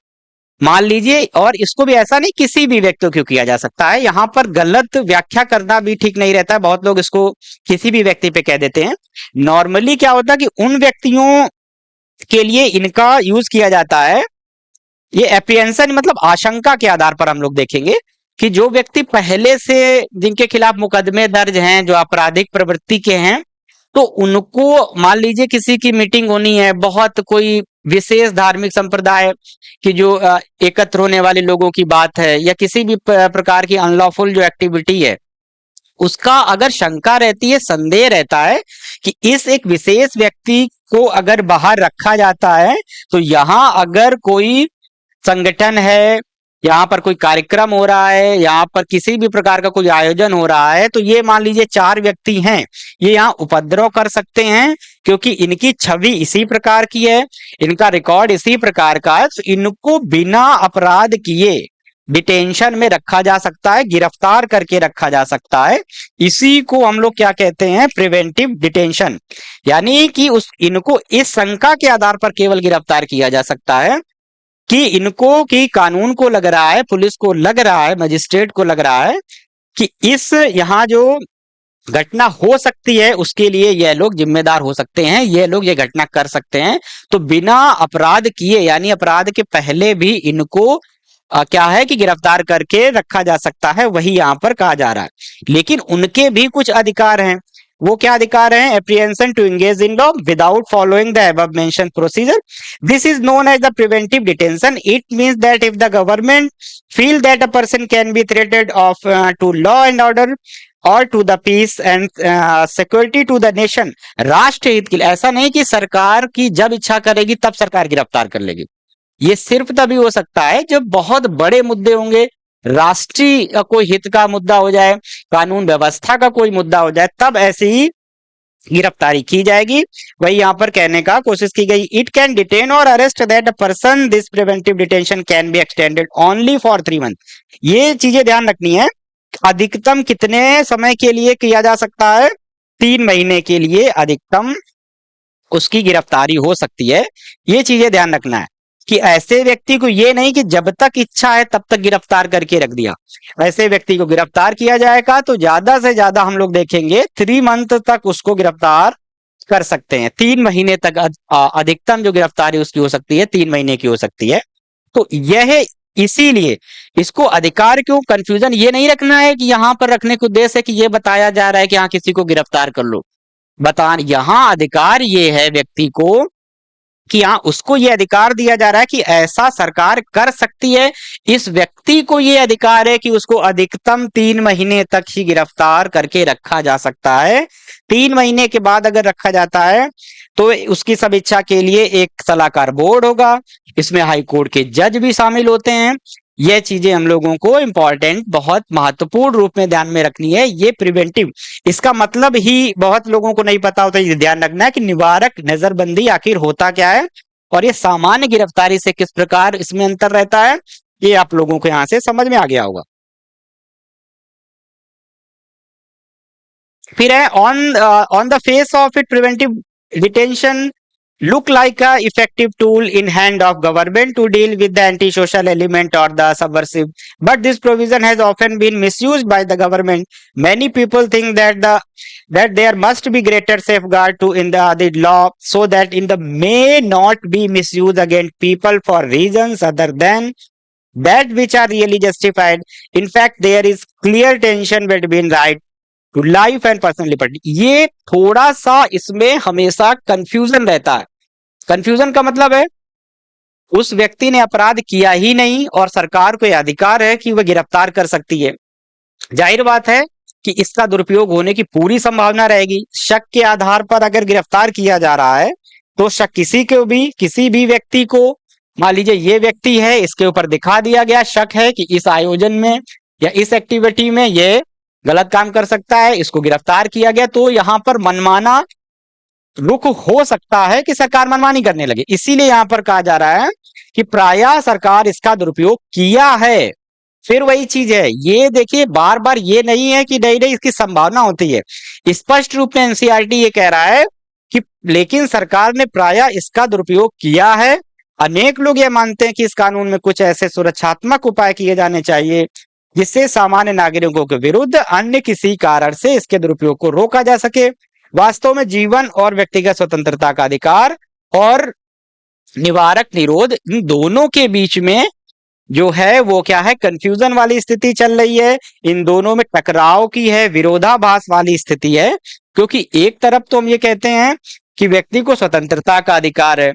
मान लीजिए, और इसको भी ऐसा नहीं किसी भी व्यक्ति को क्यों किया जा सकता है, यहाँ पर गलत व्याख्या करना भी ठीक नहीं रहता है। बहुत लोग इसको किसी भी व्यक्ति पे कह देते हैं। नॉर्मली क्या होता है कि उन व्यक्तियों के लिए इनका यूज किया जाता है, ये एप्रीहेंशन मतलब आशंका के आधार पर हम लोग देखेंगे कि जो व्यक्ति पहले से जिनके खिलाफ मुकदमे दर्ज हैं, जो आपराधिक प्रवृत्ति के हैं, तो उनको मान लीजिए किसी की मीटिंग होनी है, बहुत कोई विशेष धार्मिक संप्रदाय की जो एकत्र होने वाले लोगों की बात है, या किसी भी प्रकार की अनलॉफुल जो एक्टिविटी है, उसका अगर शंका रहती है, संदेह रहता है कि इस एक विशेष व्यक्ति को अगर बाहर रखा जाता है, तो यहाँ अगर कोई संगठन है, यहाँ पर कोई कार्यक्रम हो रहा है, यहाँ पर किसी भी प्रकार का कोई आयोजन हो रहा है, तो ये मान लीजिए 4 व्यक्ति हैं, ये यहाँ उपद्रव कर सकते हैं क्योंकि इनकी छवि इसी प्रकार की है, इनका रिकॉर्ड इसी प्रकार का है, तो इनको बिना अपराध किए डिटेंशन में रखा जा सकता है, गिरफ्तार करके रखा जा सकता है। इसी को हम लोग क्या कहते हैं, प्रिवेंटिव डिटेंशन। यानी कि इनको इस शंका के आधार पर केवल गिरफ्तार किया जा सकता है कि इनको कि कानून को लग रहा है, पुलिस को लग रहा है, मजिस्ट्रेट को लग रहा है कि इस यहाँ जो घटना हो सकती है उसके लिए यह लोग जिम्मेदार हो सकते हैं, यह लोग ये घटना कर सकते हैं। तो बिना अपराध किए, यानी अपराध के पहले भी इनको क्या है कि गिरफ्तार करके रखा जा सकता है, वही यहाँ पर कहा जा रहा है। लेकिन उनके भी कुछ अधिकार हैं। वो क्या अधिकार हैं, apprehension to engage in law without following the above mention procedure, this is known as the preventive detention. It means that if the government feel that a person can be threated of to law and order और to the peace and security to the nation, राष्ट्र हित के लिए। ऐसा नहीं कि सरकार की जब इच्छा करेगी तब सरकार गिरफ्तार कर लेगी, ये सिर्फ तभी हो सकता है जब बहुत बड़े मुद्दे होंगे, राष्ट्रीय कोई हित का मुद्दा हो जाए, कानून व्यवस्था का कोई मुद्दा हो जाए, तब ऐसी गिरफ्तारी की जाएगी। वही यहाँ पर कहने का कोशिश की गई, इट कैन डिटेन और arrest that a person, this preventive detention can be extended only for 3 month. ये चीजें ध्यान रखनी है, अधिकतम कितने समय के लिए किया जा सकता है, 3 महीने के लिए अधिकतम उसकी गिरफ्तारी हो सकती है। ये चीजें ध्यान रखना है कि ऐसे व्यक्ति को ये नहीं कि जब तक इच्छा है तब तक गिरफ्तार करके रख दिया। ऐसे व्यक्ति को गिरफ्तार किया जाएगा तो ज्यादा से ज्यादा हम लोग देखेंगे 3 मंथ तक उसको गिरफ्तार कर सकते हैं। 3 महीने तक अधिकतम जो गिरफ्तारी उसकी हो सकती है 3 महीने की हो सकती है। तो यह इसीलिए इसको अधिकार क्यों, कंफ्यूजन ये नहीं रखना है कि यहां पर रखने के उद्देश्य है कि ये बताया जा रहा है कि हाँ किसी को गिरफ्तार कर लो, यहाँ अधिकार ये है व्यक्ति को कि हाँ उसको ये अधिकार दिया जा रहा है कि ऐसा सरकार कर सकती है। इस व्यक्ति को ये अधिकार है कि उसको अधिकतम 3 महीने तक ही गिरफ्तार करके रखा जा सकता है। 3 महीने के बाद अगर रखा जाता है तो उसकी समीक्षा के लिए एक सलाहकार बोर्ड होगा। इसमें हाई कोर्ट के जज भी शामिल होते हैं। ये चीजें हम लोगों को इंपॉर्टेंट, बहुत महत्वपूर्ण रूप में ध्यान में रखनी है। ये प्रिवेंटिव, इसका मतलब ही बहुत लोगों को नहीं पता होता। ये ध्यान रखना है कि निवारक नजरबंदी आखिर होता क्या है और ये सामान्य गिरफ्तारी से किस प्रकार इसमें अंतर रहता है, ये आप लोगों को यहां से समझ में आ गया होगा। फिर है on the face of it preventive detention look like a effective tool in hand of government to deal with the antisocial element or the subversive, but this provision has often been misused by the government. Many people think that there must be greater safeguard to in the law so that in the may not be misused against people for reasons other than that which are really justified. In fact, there is clear tension between right to life and personal liberty. ये थोड़ा सा इसमें हमेशा confusion रहता है। Confusion का मतलब है उस व्यक्ति ने अपराध किया ही नहीं और सरकार को यह अधिकार है कि वह गिरफ्तार कर सकती है। जाहिर बात है कि इसका दुरुपयोग होने की पूरी संभावना रहेगी। शक के आधार पर अगर गिरफ्तार किया जा रहा है तो शक किसी भी व्यक्ति को, मान लीजिए ये व्यक्ति है, इसके ऊपर दिखा दिया गया शक है कि इस आयोजन में या इस एक्टिविटी में ये गलत काम कर सकता है, इसको गिरफ्तार किया गया, तो यहां पर मनमाना रुख हो सकता है कि सरकार मनमानी करने लगे। इसीलिए यहां पर कहा जा रहा है कि प्रायः सरकार इसका दुरुपयोग किया है। फिर वही चीज है, ये देखिए बार बार ये नहीं है कि नहीं नहीं इसकी संभावना होती है। स्पष्ट रूप में एनसीईआरटी ये कह रहा है कि लेकिन सरकार ने प्रायः इसका दुरुपयोग किया है। अनेक लोग ये मानते हैं कि इस कानून में कुछ ऐसे सुरक्षात्मक उपाय किए जाने चाहिए जिससे सामान्य नागरिकों के विरुद्ध अन्य किसी कारण से इसके दुरुपयोग को रोका जा सके। वास्तव में जीवन और व्यक्तिगत स्वतंत्रता का अधिकार और निवारक निरोध, इन दोनों के बीच में जो है वो क्या है, कंफ्यूजन वाली स्थिति चल रही है। इन दोनों में टकराव की है, विरोधाभास वाली स्थिति है। क्योंकि एक तरफ तो हम ये कहते हैं कि व्यक्ति को स्वतंत्रता का अधिकार है,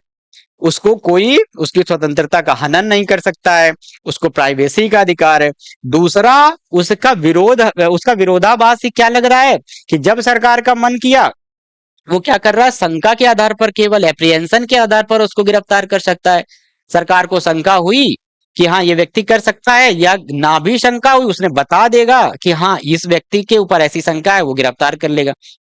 उसको कोई उसकी स्वतंत्रता का हनन नहीं कर सकता है, उसको प्राइवेसी का अधिकार है। दूसरा उसका विरोधाभास ही क्या लग रहा है कि जब सरकार का मन किया वो क्या कर रहा है, शंका के आधार पर, केवल एप्रिहेंशन के आधार पर उसको गिरफ्तार कर सकता है। सरकार को शंका हुई कि हाँ ये व्यक्ति कर सकता है, या ना भी शंका हुई उसने बता देगा कि हाँ इस व्यक्ति के ऊपर ऐसी शंका है, वो गिरफ्तार कर लेगा।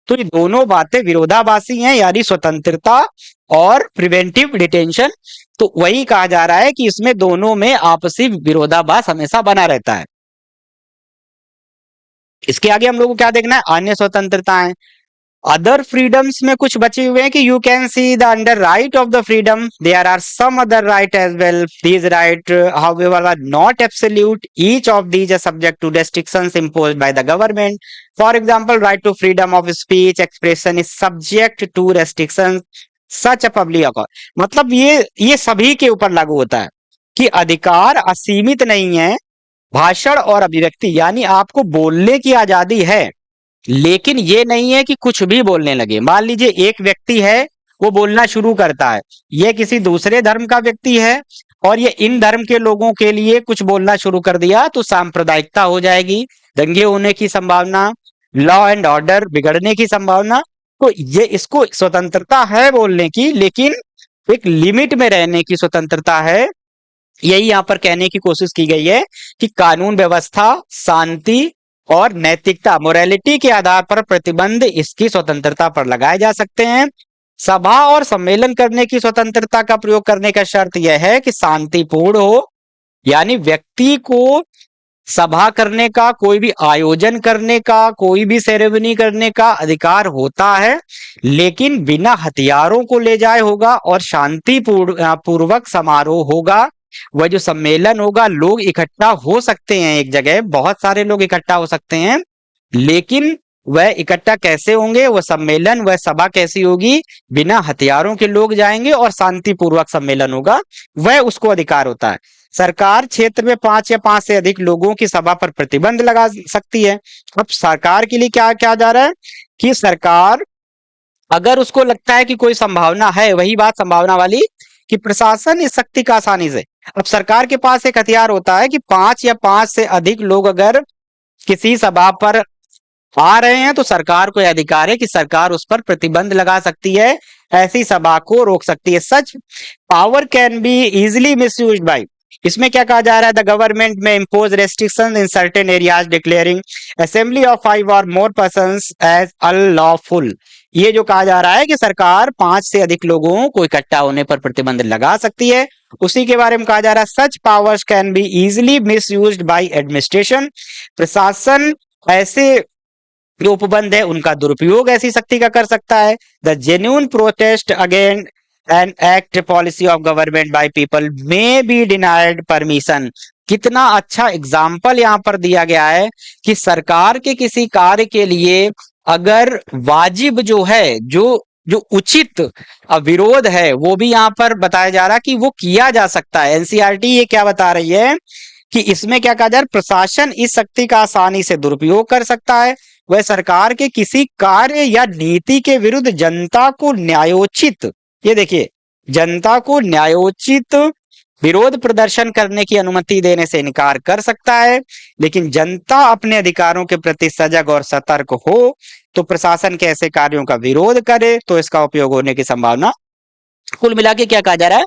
तो ये दोनों बातें विरोधाभासी हैं, यानी स्वतंत्रता और प्रिवेंटिव डिटेंशन। तो वही कहा जा रहा है कि इसमें दोनों में आपसी विरोधाभास हमेशा बना रहता है। इसके आगे हम लोग को क्या देखना है, अन्य स्वतंत्रताएं, अदर फ्रीडम्स में कुछ बचे हुए हैं कि you can see the under right of the freedom there are some other right as well, these right however are not absolute, each of these are subject to restrictions imposed by the government. For example, right to freedom of speech expression is subject to restrictions such a public accord. मतलब ये सभी के ऊपर लागू होता है कि अधिकार असीमित नहीं है। भाषण और अभिव्यक्ति यानी आपको बोलने की आजादी है, लेकिन ये नहीं है कि कुछ भी बोलने लगे। मान लीजिए एक व्यक्ति है, वो बोलना शुरू करता है, ये किसी दूसरे धर्म का व्यक्ति है और ये इन धर्म के लोगों के लिए कुछ बोलना शुरू कर दिया, तो सांप्रदायिकता हो जाएगी, दंगे होने की संभावना, लॉ एंड ऑर्डर बिगड़ने की संभावना। तो ये इसको स्वतंत्रता है बोलने की, लेकिन एक लिमिट में रहने की स्वतंत्रता है। यही यहाँ पर कहने की कोशिश की गई है कि कानून व्यवस्था, शांति और नैतिकता, मोरालिटी के आधार पर प्रतिबंध इसकी स्वतंत्रता पर लगाए जा सकते हैं। सभा और सम्मेलन करने की स्वतंत्रता का प्रयोग करने का शर्त यह है कि शांतिपूर्ण हो, यानी व्यक्ति को सभा करने का, कोई भी आयोजन करने का, कोई भी सेरेमनी करने का अधिकार होता है, लेकिन बिना हथियारों को ले जाए होगा और शांतिपूर्वक समारोह होगा। वह जो सम्मेलन होगा, लोग इकट्ठा हो सकते हैं एक जगह, बहुत सारे लोग इकट्ठा हो सकते हैं, लेकिन वह इकट्ठा कैसे होंगे, वह सम्मेलन, वह सभा कैसी होगी, बिना हथियारों के लोग जाएंगे और शांतिपूर्वक सम्मेलन होगा, वह उसको अधिकार होता है। सरकार क्षेत्र में 5 या 5 से अधिक लोगों की सभा पर प्रतिबंध लगा सकती है। अब सरकार के लिए क्या क्या जा रहा है कि सरकार अगर उसको लगता है कि कोई संभावना है, वही बात संभावना वाली, कि प्रशासन इस शक्ति का आसानी से, अब सरकार के पास एक हथियार होता है कि 5 या 5 से अधिक लोग अगर किसी सभा पर आ रहे हैं तो सरकार को यह अधिकार है कि सरकार उस पर प्रतिबंध लगा सकती है, ऐसी सभा को रोक सकती है। Such power can be easily misuse by, इसमें क्या कहा जा रहा है, द गवर्नमेंट में impose restriction in certain areas declaring assembly of 5 और मोर पर्संस एज अनलॉफुल। ये जो कहा जा रहा है कि सरकार 5 से अधिक लोगों को इकट्ठा होने पर प्रतिबंध लगा सकती है, उसी के बारे में कहा जा रहा है such powers can be easily misused by administration, प्रशासन ऐसे जो उपबंध है उनका दुरुपयोग ऐसी शक्ति का कर सकता है। The genuine protest again an act policy of government by people may be denied permission. कितना अच्छा एग्जाम्पल यहाँ पर दिया गया है कि सरकार के किसी कार्य के लिए अगर वाजिब जो है, जो जो उचित विरोध है, वो भी यहाँ पर बताया जा रहा है कि वो किया जा सकता है। एनसीईआरटी ये क्या बता रही है कि इसमें क्या कहा जा रहा है, प्रशासन इस शक्ति का आसानी से दुरुपयोग कर सकता है, वह सरकार के किसी कार्य या नीति के विरुद्ध जनता को न्यायोचित, ये देखिए, जनता को न्यायोचित विरोध प्रदर्शन करने की अनुमति देने से इनकार कर सकता है, लेकिन जनता अपने अधिकारों के प्रति सजग और सतर्क हो तो प्रशासन के ऐसे कार्यों का विरोध करे तो इसका उपयोग होने की संभावना। कुल मिला के क्या कहा जा रहा है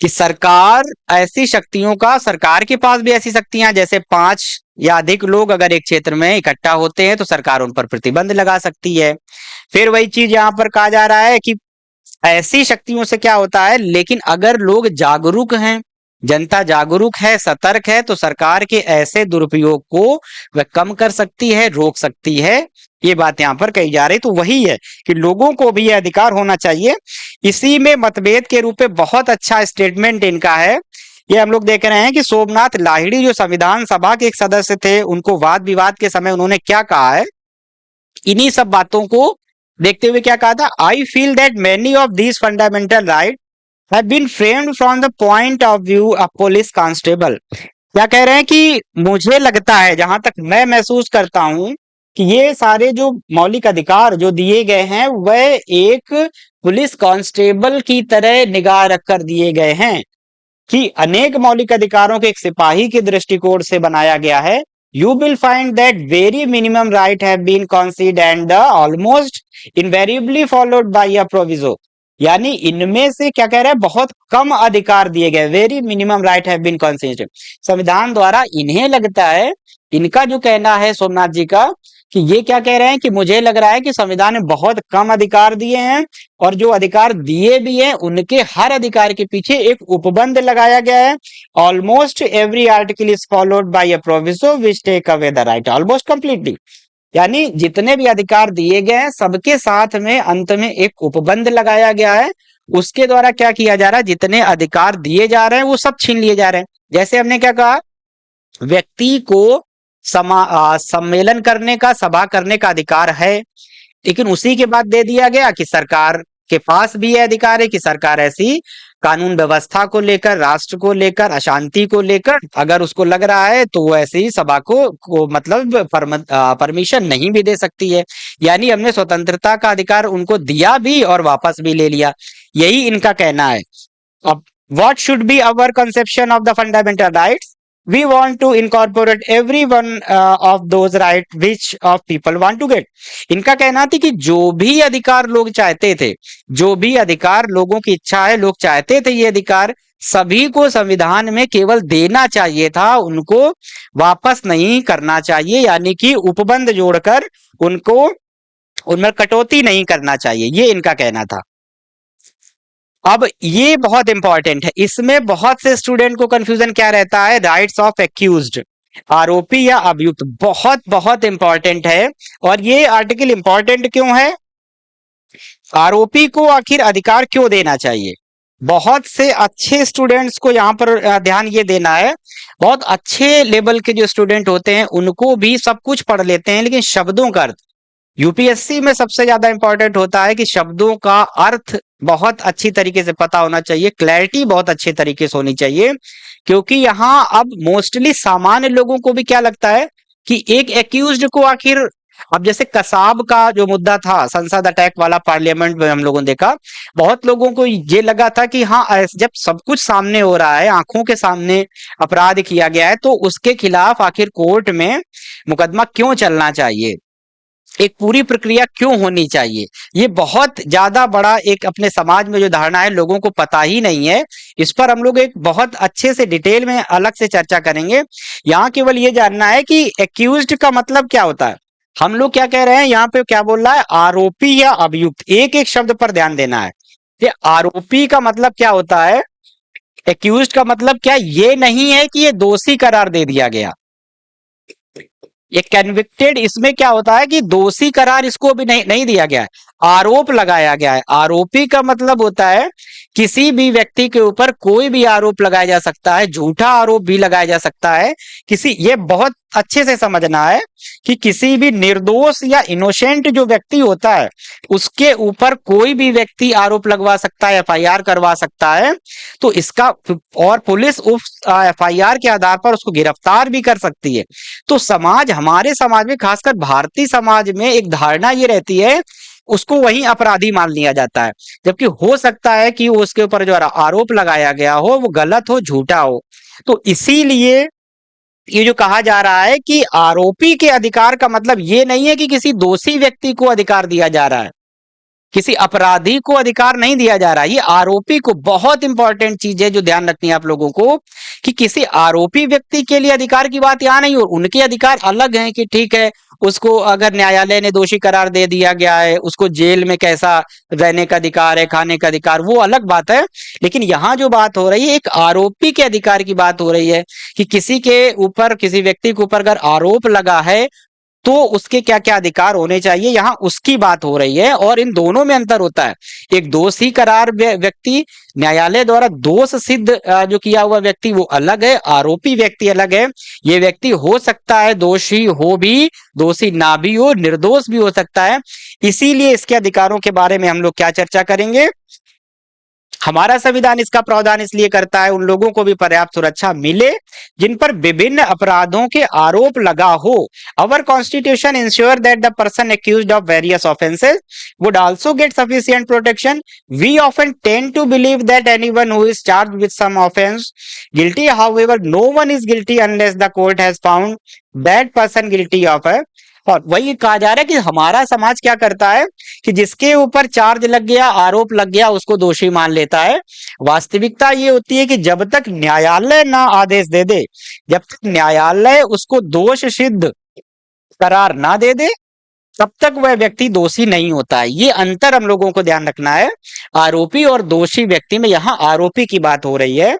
कि सरकार ऐसी शक्तियों का, सरकार के पास भी ऐसी शक्तियां, जैसे 5 या अधिक लोग अगर एक क्षेत्र में इकट्ठा होते हैं तो सरकार उन पर प्रतिबंध लगा सकती है। फिर वही चीज यहां पर कहा जा रहा है कि ऐसी शक्तियों से क्या होता है, लेकिन अगर लोग जागरूक हैं, जनता जागरूक है, सतर्क है, तो सरकार के ऐसे दुरुपयोग को वह कम कर सकती है, रोक सकती है। ये बात यहां पर कही जा रही, तो वही है कि लोगों को भी यह अधिकार होना चाहिए। इसी में मतभेद के रूप में बहुत अच्छा स्टेटमेंट इनका है। ये हम लोग देख रहे हैं कि सोमनाथ लाहिड़ी जो संविधान सभा के एक सदस्य थे, उनको वाद विवाद के समय उन्होंने क्या कहा है, इन्हीं सब बातों को देखते हुए क्या कहा था, I feel that many of these fundamental right have been framed from the point of view of police constable. क्या कह रहे हैं कि मुझे लगता है, जहां तक मैं महसूस करता हूं, कि ये सारे जो मौलिक अधिकार जो दिए गए हैं वह एक पुलिस कांस्टेबल की तरह निगाह रखकर दिए गए हैं, कि अनेक मौलिक अधिकारों के एक सिपाही के दृष्टिकोण से बनाया गया है। You will find that very minimum right have been conceded and almost invariably followed by a proviso। यानी इनमें से क्या कह रहा है, बहुत कम अधिकार दिए गए, very minimum right have been considered, संविधान द्वारा। इन्हें लगता है, इनका जो कहना है सोमनाथ जी का, कि ये क्या कह रहे हैं कि मुझे लग रहा है कि संविधान ने बहुत कम अधिकार दिए हैं, और जो अधिकार दिए भी हैं उनके हर अधिकार के पीछे एक उपबंध लगाया गया है। Almost every article is followed by a proviso which take away the right almost completely. यानी जितने भी अधिकार दिए गए हैं सबके साथ में अंत में एक उपबंध लगाया गया है, उसके द्वारा क्या किया जा रहा है, जितने अधिकार दिए जा रहे हैं वो सब छीन लिए जा रहे हैं। जैसे हमने क्या कहा, व्यक्ति को सम्मेलन करने का, सभा करने का अधिकार है, लेकिन उसी के बाद दे दिया गया कि सरकार के पास भी यह अधिकार है कि सरकार ऐसी कानून व्यवस्था को लेकर, राष्ट्र को लेकर, अशांति को लेकर अगर उसको लग रहा है तो वो ऐसी सभा को मतलब परमिशन नहीं भी दे सकती है। यानी हमने स्वतंत्रता का अधिकार उनको दिया भी और वापस भी ले लिया, यही इनका कहना है। अब what should be our conception of the fundamental rights? We want to incorporate every one of those rights which of people want to get। इनका कहना था कि जो भी अधिकार लोग चाहते थे, जो भी अधिकार लोगों की इच्छा है, लोग चाहते थे ये अधिकार सभी को संविधान में केवल देना चाहिए था, उनको वापस नहीं करना चाहिए, यानी कि उपबंध जोड़कर उनको उनमें कटौती नहीं करना चाहिए, ये इनका कहना था। अब ये बहुत इंपॉर्टेंट है, इसमें बहुत से स्टूडेंट को कंफ्यूजन क्या रहता है, राइट्स ऑफ एक्यूज्ड, आरोपी या अभियुक्त, बहुत बहुत इंपॉर्टेंट है। और ये आर्टिकल इंपॉर्टेंट क्यों है, आरोपी को आखिर अधिकार क्यों देना चाहिए, बहुत से अच्छे स्टूडेंट्स को यहाँ पर ध्यान ये देना है। बहुत अच्छे लेवल के जो स्टूडेंट होते हैं उनको भी सब कुछ पढ़ लेते हैं, लेकिन शब्दों का अर्थ यूपीएससी में सबसे ज्यादा इंपॉर्टेंट होता है कि शब्दों का अर्थ बहुत अच्छी तरीके से पता होना चाहिए, क्लैरिटी बहुत अच्छे तरीके से होनी चाहिए। क्योंकि यहाँ अब मोस्टली सामान्य लोगों को भी क्या लगता है कि एक एक्यूज्ड को आखिर अब जैसे कसाब का जो मुद्दा था, संसद अटैक वाला, पार्लियामेंट में हम लोगों ने देखा, बहुत लोगों को ये लगा था कि हाँ, जब सब कुछ सामने हो रहा है, आंखों के सामने अपराध किया गया है, तो उसके खिलाफ आखिर कोर्ट में मुकदमा क्यों चलना चाहिए, एक पूरी प्रक्रिया क्यों होनी चाहिए। ये बहुत ज्यादा बड़ा एक अपने समाज में जो धारणा है, लोगों को पता ही नहीं है। इस पर हम लोग एक बहुत अच्छे से डिटेल में अलग से चर्चा करेंगे। यहाँ केवल ये जानना है कि एक्यूज्ड का मतलब क्या होता है। हम लोग क्या कह रहे हैं यहाँ पे, क्या बोल रहा है, आरोपी या अभियुक्त, एक एक शब्द पर ध्यान देना है। ये आरोपी का मतलब क्या होता है, एक्यूज्ड का मतलब क्या, ये नहीं है कि ये दोषी करार दे दिया गया। ये कन्विक्टेड, इसमें क्या होता है कि दोषी करार इसको भी नहीं दिया गया है, आरोप लगाया गया है। आरोपी का मतलब होता है किसी भी व्यक्ति के ऊपर कोई भी आरोप लगाया जा सकता है, झूठा आरोप भी लगाया जा सकता है। ये बहुत अच्छे से समझना है कि किसी भी निर्दोष या इनोसेंट जो व्यक्ति होता है, उसके ऊपर कोई भी व्यक्ति आरोप लगवा सकता है, एफआईआर करवा सकता है। तो इसका, और पुलिस उस एफआईआर के आधार पर उसको गिरफ्तार भी कर सकती है। तो हमारे समाज में, खासकर भारतीय समाज में, एक धारणा ये रहती है, उसको वही अपराधी मान लिया जाता है, जबकि हो सकता है कि उसके ऊपर जो आरोप लगाया गया हो वो गलत हो, झूठा हो। तो इसीलिए ये जो कहा जा रहा है कि आरोपी के अधिकार का मतलब ये नहीं है कि किसी दोषी व्यक्ति को अधिकार दिया जा रहा है, किसी अपराधी को अधिकार नहीं दिया जा रहा है। ये आरोपी को, बहुत इंपॉर्टेंट चीज है जो ध्यान रखनी है आप लोगों को, कि किसी आरोपी व्यक्ति के लिए अधिकार की बात यहां नहीं हो। उनके अधिकार अलग हैं कि ठीक है, उसको अगर न्यायालय ने दोषी करार दे दिया गया है, उसको जेल में कैसा रहने का अधिकार है, खाने का अधिकार, वो अलग बात है। लेकिन यहाँ जो बात हो रही है, एक आरोपी के अधिकार की बात हो रही है, कि किसी के ऊपर, किसी व्यक्ति के ऊपर अगर आरोप लगा है, तो उसके क्या क्या अधिकार होने चाहिए, यहां उसकी बात हो रही है। और इन दोनों में अंतर होता है। एक दोषी करार व्यक्ति, न्यायालय द्वारा दोष सिद्ध जो किया हुआ व्यक्ति, वो अलग है, आरोपी व्यक्ति अलग है। ये व्यक्ति हो सकता है दोषी हो भी, दोषी ना भी हो, निर्दोष भी हो सकता है। इसीलिए इसके अधिकारों के बारे में हम लोग क्या चर्चा करेंगे। हमारा संविधान इसका प्रावधान इसलिए करता है, उन लोगों को भी पर्याप्त सुरक्षा मिले जिन पर विभिन्न अपराधों के आरोप लगा हो। Our constitution ensure that the person accused of various offences would also get sufficient protection. We often tend to believe that anyone who is charged with some offence guilty, however no one is guilty unless the court has found that person guilty of a। और वही कहा जा रहा है कि हमारा समाज क्या करता है कि जिसके ऊपर चार्ज लग गया, आरोप लग गया, उसको दोषी मान लेता है। वास्तविकता ये होती है कि जब तक न्यायालय ना आदेश दे दे, जब तक न्यायालय उसको दोष सिद्ध करार ना दे दे, तब तक वह व्यक्ति दोषी नहीं होता है। ये अंतर हम लोगों को ध्यान रखना है, आरोपी और दोषी व्यक्ति में। यहाँ आरोपी की बात हो रही है।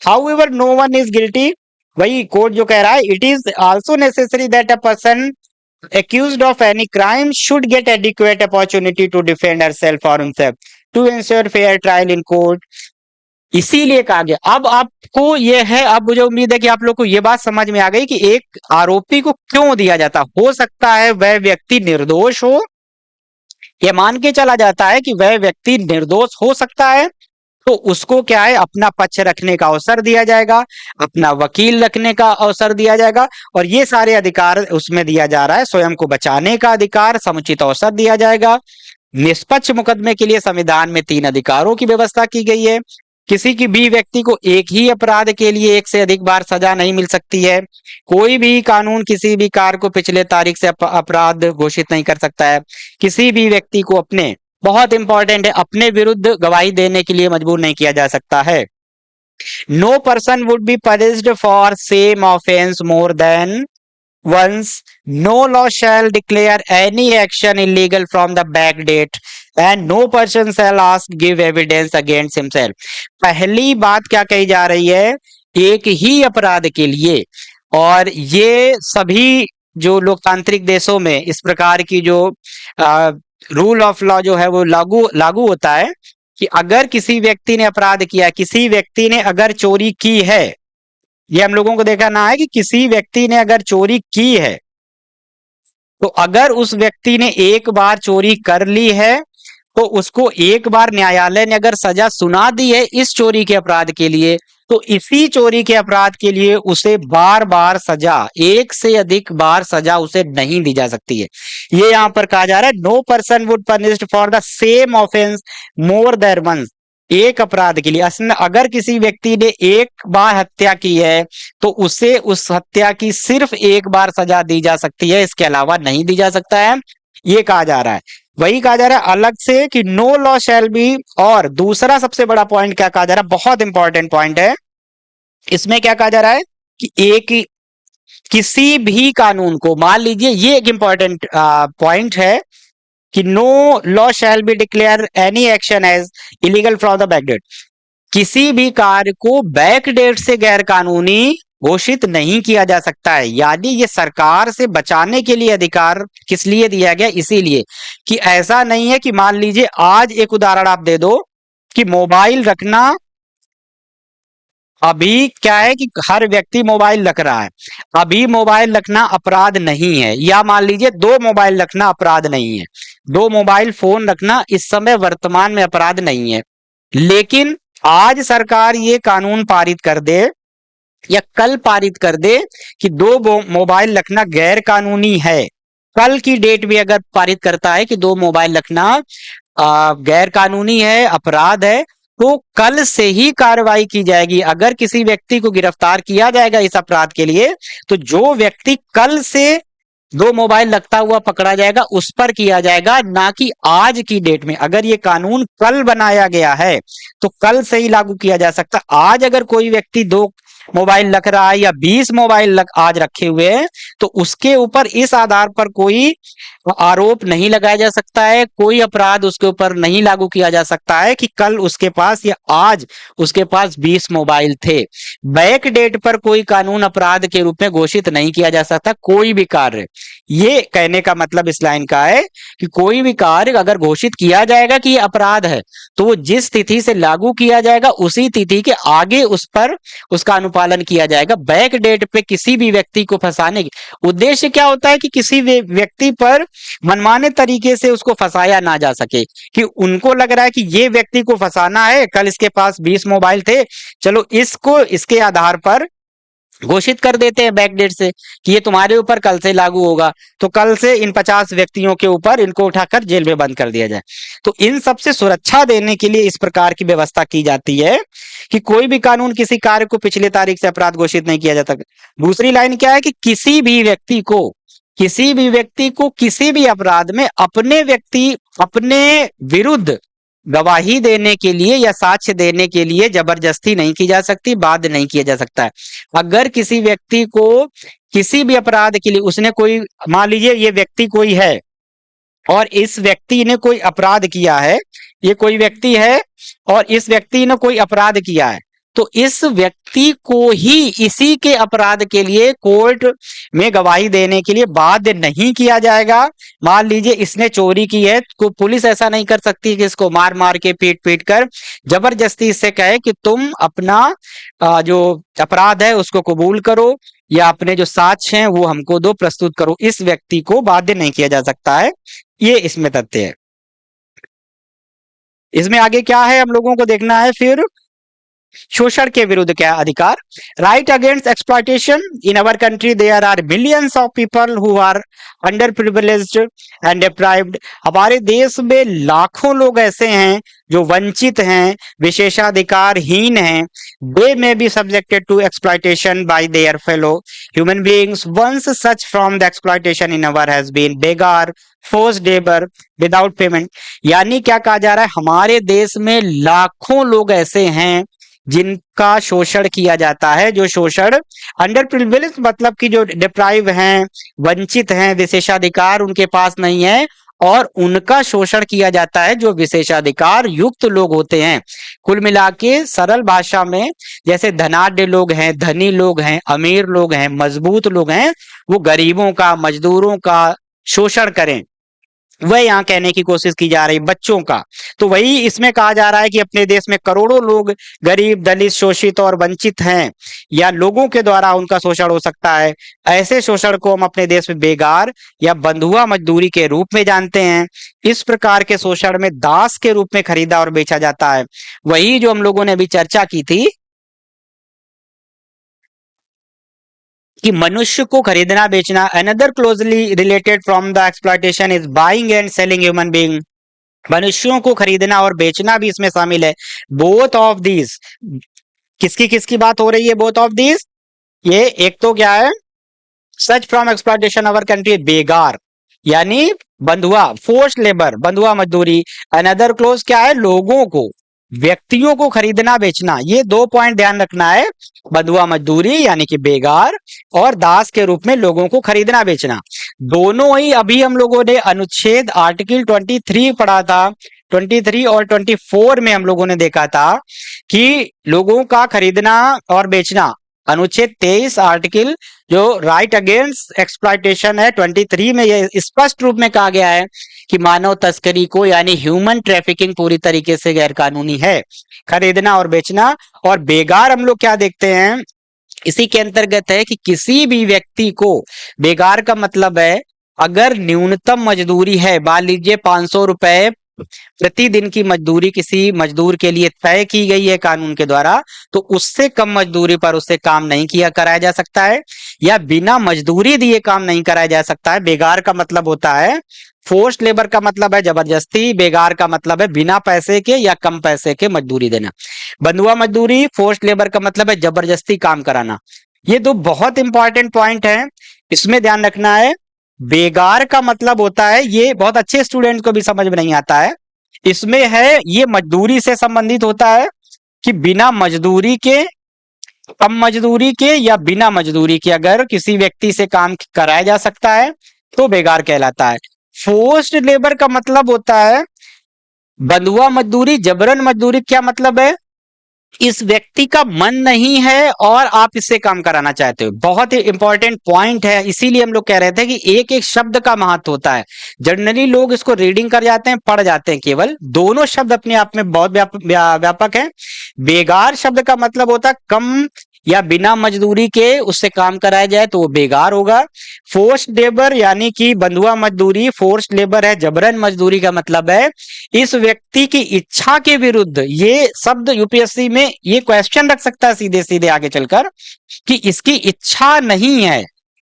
However, no one is guilty। वही कोर्ट जो कह रहा है, it is also necessary that a person accused of any crime should get adequate opportunity to defend herself or himself to ensure fair trial in court। इसीलिए कहा गया। अब आपको ये है, अब मुझे उम्मीद है कि आप लोग को ये बात समझ में आ गई कि एक आरोपी को क्यों दिया जाता। हो सकता है वह व्यक्ति निर्दोष हो, यह मान के चला जाता है कि वह व्यक्ति निर्दोष हो सकता है, तो उसको क्या है, अपना पक्ष रखने का अवसर दिया जाएगा, अपना वकील रखने का अवसर दिया जाएगा, और ये सारे अधिकार उसमें दिया जा रहा है। स्वयं को बचाने का अधिकार, समुचित अवसर दिया जाएगा। निष्पक्ष मुकदमे के लिए संविधान में 3 अधिकारों की व्यवस्था की गई है। किसी की भी व्यक्ति को एक ही अपराध के लिए एक से अधिक बार सजा नहीं मिल सकती है। कोई भी कानून किसी भी कार्य को पिछले तारीख से अपराध घोषित नहीं कर सकता है। किसी भी व्यक्ति को अपने, बहुत इंपॉर्टेंट है, अपने विरुद्ध गवाही देने के लिए मजबूर नहीं किया जा सकता है। No person would be punished for same offence more than once। No law shall declare any action illegal from the back date and no person shall ask give evidence against himself। पहली बात क्या कही जा रही है, एक ही अपराध के लिए, और ये सभी जो लोकतांत्रिक देशों में इस प्रकार की जो रूल ऑफ लॉ जो है वो लागू लागू होता है, कि अगर किसी व्यक्ति ने अपराध किया, किसी व्यक्ति ने अगर चोरी की है, ये हम लोगों को देखा ना है कि किसी व्यक्ति ने अगर चोरी की है, तो अगर उस व्यक्ति ने एक बार चोरी कर ली है तो उसको एक बार न्यायालय ने अगर सजा सुना दी है इस चोरी के अपराध के लिए, तो इसी चोरी के अपराध के लिए उसे बार बार सजा, एक से अधिक बार सजा उसे नहीं दी जा सकती है। ये यहां पर कहा जा रहा है, no person would punished for the same offence more than once. एक अपराध के लिए असल अगर किसी व्यक्ति ने एक बार हत्या की है तो उसे उस हत्या की सिर्फ एक बार सजा दी जा सकती है, इसके अलावा नहीं दी जा सकता है, ये कहा जा रहा है। वही कहा जा रहा है अलग से कि नो लॉ शैल बी, और दूसरा सबसे बड़ा पॉइंट क्या कहा जा रहा है, बहुत इंपॉर्टेंट पॉइंट है, इसमें क्या कहा जा रहा है कि एक किसी भी कानून को, मान लीजिए ये एक इंपॉर्टेंट पॉइंट है कि no law shall be declare any action as illegal from the backdate. किसी भी कार्य को बैकडेट से गैर कानूनी घोषित नहीं किया जा सकता है। यानी ये सरकार से बचाने के लिए अधिकार किस लिए दिया गया, इसीलिए कि ऐसा नहीं है कि मान लीजिए आज एक उदाहरण आप दे दो कि मोबाइल रखना, अभी क्या है कि हर व्यक्ति मोबाइल रख रहा है, अभी मोबाइल रखना अपराध नहीं है, या मान लीजिए दो मोबाइल रखना अपराध नहीं है, दो मोबाइल फोन रखना इस समय वर्तमान में अपराध नहीं है। लेकिन आज सरकार ये कानून पारित कर दे या कल पारित कर दे कि दो मोबाइल रखना गैर कानूनी है, कल की डेट में अगर पारित करता है कि दो मोबाइल रखना गैर कानूनी है, अपराध है, तो कल से ही कार्रवाई की जाएगी। अगर किसी व्यक्ति को गिरफ्तार किया जाएगा इस अपराध के लिए, तो जो व्यक्ति कल से दो मोबाइल लगता हुआ पकड़ा जाएगा उस पर किया जाएगा, ना कि आज की डेट में। अगर ये कानून कल बनाया गया है तो कल से ही लागू किया जा सकता। आज अगर कोई व्यक्ति दो मोबाइल रख रहा है या 20 मोबाइल आज रखे हुए हैं, तो उसके ऊपर इस आधार पर कोई आरोप नहीं लगाया जा सकता है, कोई अपराध उसके ऊपर नहीं लागू किया जा सकता है कि कल उसके पास या आज उसके पास 20 मोबाइल थे। बैक डेट पर कोई कानून अपराध के रूप में घोषित नहीं किया जा सकता कोई भी कार्य। ये कहने का मतलब इस लाइन का है कि कोई भी कार्य अगर घोषित किया जाएगा कि ये अपराध है, तो वो जिस तिथि से लागू किया जाएगा उसी तिथि के आगे उस पर उसका अनुपालन किया जाएगा। बैक डेट पे किसी भी व्यक्ति को फंसाने की उद्देश्य क्या होता है कि किसी व्यक्ति पर मनमाने तरीके से उसको फंसाया ना जा सके, कि उनको लग रहा है कि ये व्यक्ति को फंसाना है, कल इसके पास 20 मोबाइल थे, चलो इसको इसके आधार पर घोषित कर देते हैं बैक डेट से कि ये तुम्हारे ऊपर कल से लागू होगा, तो कल से इन 50 व्यक्तियों के ऊपर इनको उठाकर जेल में बंद कर दिया जाए। तो इन सब से सुरक्षा देने के लिए इस प्रकार की व्यवस्था की जाती है कि कोई भी कानून किसी कार्य को पिछले तारीख से अपराध घोषित नहीं किया जाता। दूसरी लाइन क्या है कि किसी भी व्यक्ति को किसी भी अपराध में अपने विरुद्ध गवाही देने के लिए या साक्ष्य देने के लिए जबरदस्ती नहीं की जा सकती, बाध्य नहीं किया जा सकता है। अगर किसी व्यक्ति को किसी भी अपराध के लिए उसने कोई, मान लीजिए ये व्यक्ति कोई है और इस व्यक्ति ने कोई अपराध किया है, ये कोई व्यक्ति है और इस व्यक्ति ने कोई अपराध किया है, तो इस व्यक्ति को ही इसी के अपराध के लिए कोर्ट में गवाही देने के लिए बाध्य नहीं किया जाएगा। मान लीजिए इसने चोरी की है, तो पुलिस ऐसा नहीं कर सकती कि इसको मार मार के पीट पीट कर जबरदस्ती इससे कहे कि तुम अपना जो अपराध है उसको कबूल करो या अपने जो साक्ष्य हैं वो हमको दो, प्रस्तुत करो। इस व्यक्ति को बाध्य नहीं किया जा सकता है, ये इसमें तथ्य है। इसमें आगे क्या है हम लोगों को देखना है। फिर शोषण के विरुद्ध क्या अधिकार, right against exploitation. In our country there are millions of people who are underprivileged and deprived. हमारे देश में लाखों लोग ऐसे हैं जो वंचित हैं, विशेषाधिकारहीन हैं। They may be subjected to exploitation by their fellow human beings. Once such from the exploitation in our has been begar, forced labour without payment. यानी क्या कहा जा रहा है, हमारे देश में लाखों लोग ऐसे हैं जिनका शोषण किया जाता है, जो शोषण अंडर प्रिविलेज मतलब कि जो डिप्राइव हैं, वंचित हैं, विशेषाधिकार उनके पास नहीं है, और उनका शोषण किया जाता है जो विशेषाधिकार युक्त लोग होते हैं। कुल मिला के सरल भाषा में जैसे धनाढ्य लोग हैं, धनी लोग हैं, अमीर लोग हैं, मजबूत लोग हैं, वो गरीबों का, मजदूरों का शोषण करें, वह यहाँ कहने की कोशिश की जा रही बच्चों का। तो वही इसमें कहा जा रहा है कि अपने देश में करोड़ों लोग गरीब, दलित, शोषित और वंचित हैं, या लोगों के द्वारा उनका शोषण हो सकता है। ऐसे शोषण को हम अपने देश में बेगार या बंधुआ मजदूरी के रूप में जानते हैं। इस प्रकार के शोषण में दास के रूप में खरीदा और बेचा जाता है। वही जो हम लोगों ने अभी चर्चा की थी कि मनुष्य को खरीदना बेचना, another closely related from the exploitation is buying and selling human being. मनुष्यों को खरीदना और बेचना भी इसमें शामिल है। बोथ ऑफ दीज, किसकी किसकी बात हो रही है? बोथ ऑफ दीज, ये एक तो क्या है, सच फ्रॉम एक्सप्लॉयटेशन अवर कंट्री, बेगार यानी बंधुआ, फोर्स्ड लेबर बंधुआ मजदूरी। अनदर क्लोज क्या है? लोगों को, व्यक्तियों को खरीदना बेचना। ये दो पॉइंट ध्यान रखना है, बंधुआ मजदूरी यानी कि बेगार, और दास के रूप में लोगों को खरीदना बेचना। दोनों ही अभी हम लोगों ने अनुच्छेद आर्टिकल 23 पढ़ा था। 23 और 24 में हम लोगों ने देखा था कि लोगों का खरीदना और बेचना, अनुच्छेद 23 आर्टिकल जो राइट अगेंस्ट एक्सप्लॉयटेशन है, 23 में यह स्पष्ट रूप में कहा गया है कि मानव तस्करी को यानी ह्यूमन ट्रैफिकिंग पूरी तरीके से गैरकानूनी है, खरीदना और बेचना। और बेगार हम लोग क्या देखते हैं, इसी के अंतर्गत है कि किसी भी व्यक्ति को, बेगार का मतलब है अगर न्यूनतम मजदूरी है, मान लीजिए 500 रुपए प्रतिदिन की मजदूरी किसी मजदूर के लिए तय की गई है कानून के द्वारा, तो उससे कम मजदूरी पर उससे काम नहीं किया कराया जा सकता है, या बिना मजदूरी दिए काम नहीं कराया जा सकता है। बेगार का मतलब होता है, फोर्स्ड लेबर का मतलब है जबरदस्ती, बेगार का मतलब है बिना पैसे के या कम पैसे के मजदूरी देना। बंधुआ मजदूरी, फोर्स्ड लेबर का मतलब है जबरदस्ती काम कराना। ये दो बहुत इंपॉर्टेंट पॉइंट है, इसमें ध्यान रखना है। बेगार का मतलब होता है, ये बहुत अच्छे स्टूडेंट को भी समझ में नहीं आता है, इसमें है ये मजदूरी से संबंधित होता है कि बिना मजदूरी के, कम मजदूरी के या बिना मजदूरी के अगर किसी व्यक्ति से काम कराया जा सकता है तो बेगार कहलाता है। फोर्स्ड लेबर का मतलब होता है बंधुआ मजदूरी, जबरन मजदूरी। क्या मतलब है? इस व्यक्ति का मन नहीं है और आप इससे काम कराना चाहते हो। बहुत ही इंपॉर्टेंट पॉइंट है, इसीलिए हम लोग कह रहे थे कि एक एक शब्द का महत्व होता है। जनरली लोग इसको रीडिंग कर जाते हैं, पढ़ जाते हैं केवल। दोनों शब्द अपने आप में बहुत व्यापक है। बेगार शब्द का मतलब होता है कम या बिना मजदूरी के उससे काम कराया जाए तो वो बेगार होगा। फोर्स्ड लेबर यानी कि बंधुआ मजदूरी, फोर्स्ड लेबर है, जबरन मजदूरी का मतलब है इस व्यक्ति की इच्छा के विरुद्ध। ये शब्द यूपीएससी में ये क्वेश्चन रख सकता है सीधे सीधे आगे चलकर कि इसकी इच्छा नहीं है,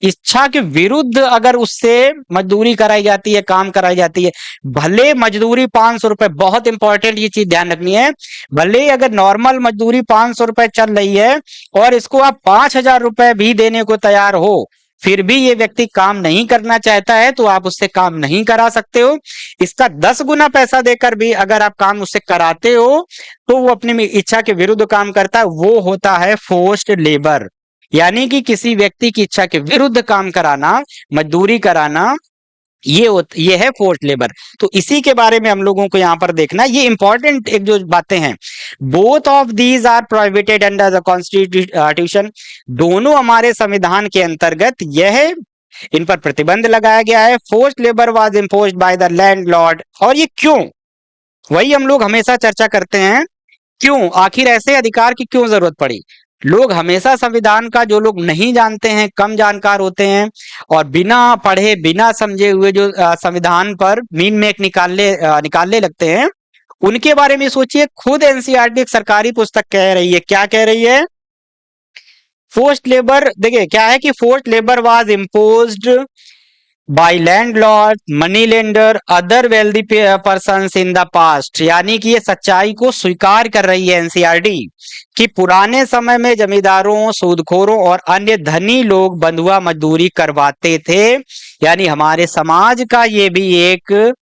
इच्छा के विरुद्ध अगर उससे मजदूरी कराई जाती है, काम कराई जाती है, भले मजदूरी 500 रुपए, बहुत इंपॉर्टेंट ये चीज ध्यान रखनी है, भले अगर नॉर्मल मजदूरी 500 रुपए चल रही है और इसको आप 5,000 रुपए भी देने को तैयार हो, फिर भी ये व्यक्ति काम नहीं करना चाहता है तो आप उससे काम नहीं करा सकते हो। इसका 10 गुना पैसा देकर भी अगर आप काम उससे कराते हो तो वो अपनी इच्छा के विरुद्ध काम करता है, वो होता है फोर्स्ड लेबर। यानी कि किसी व्यक्ति की इच्छा के विरुद्ध काम कराना, मजदूरी कराना, ये है फोर्स्ड लेबर। तो इसी के बारे में हम लोगों को यहाँ पर देखना, ये इंपॉर्टेंट एक जो बातें हैं। Both of these are prohibited under the constitution, दोनों हमारे संविधान के अंतर्गत यह, इन पर प्रतिबंध लगाया गया है। Forced labour was imposed by the landlord. और ये क्यों, वही हम लोग हमेशा चर्चा करते हैं, क्यों आखिर ऐसे अधिकार की क्यों जरूरत पड़ी। लोग हमेशा संविधान का, जो लोग नहीं जानते हैं, कम जानकार होते हैं और बिना पढ़े बिना समझे हुए जो संविधान पर मीन में एक निकालने लगते हैं, उनके बारे में सोचिए। खुद एनसीईआरटी एक सरकारी पुस्तक कह रही है, क्या कह रही है? फोर्स्ड लेबर, देखिए क्या है कि forced labour was imposed by landlord, money lender, other wealthy persons in the past. यानी कि ये सच्चाई को स्वीकार कर रही है एनसीईआरटी कि पुराने समय में जमींदारों, सूदखोरों और अन्य धनी लोग बंधुआ मजदूरी करवाते थे। यानी हमारे समाज का ये भी एक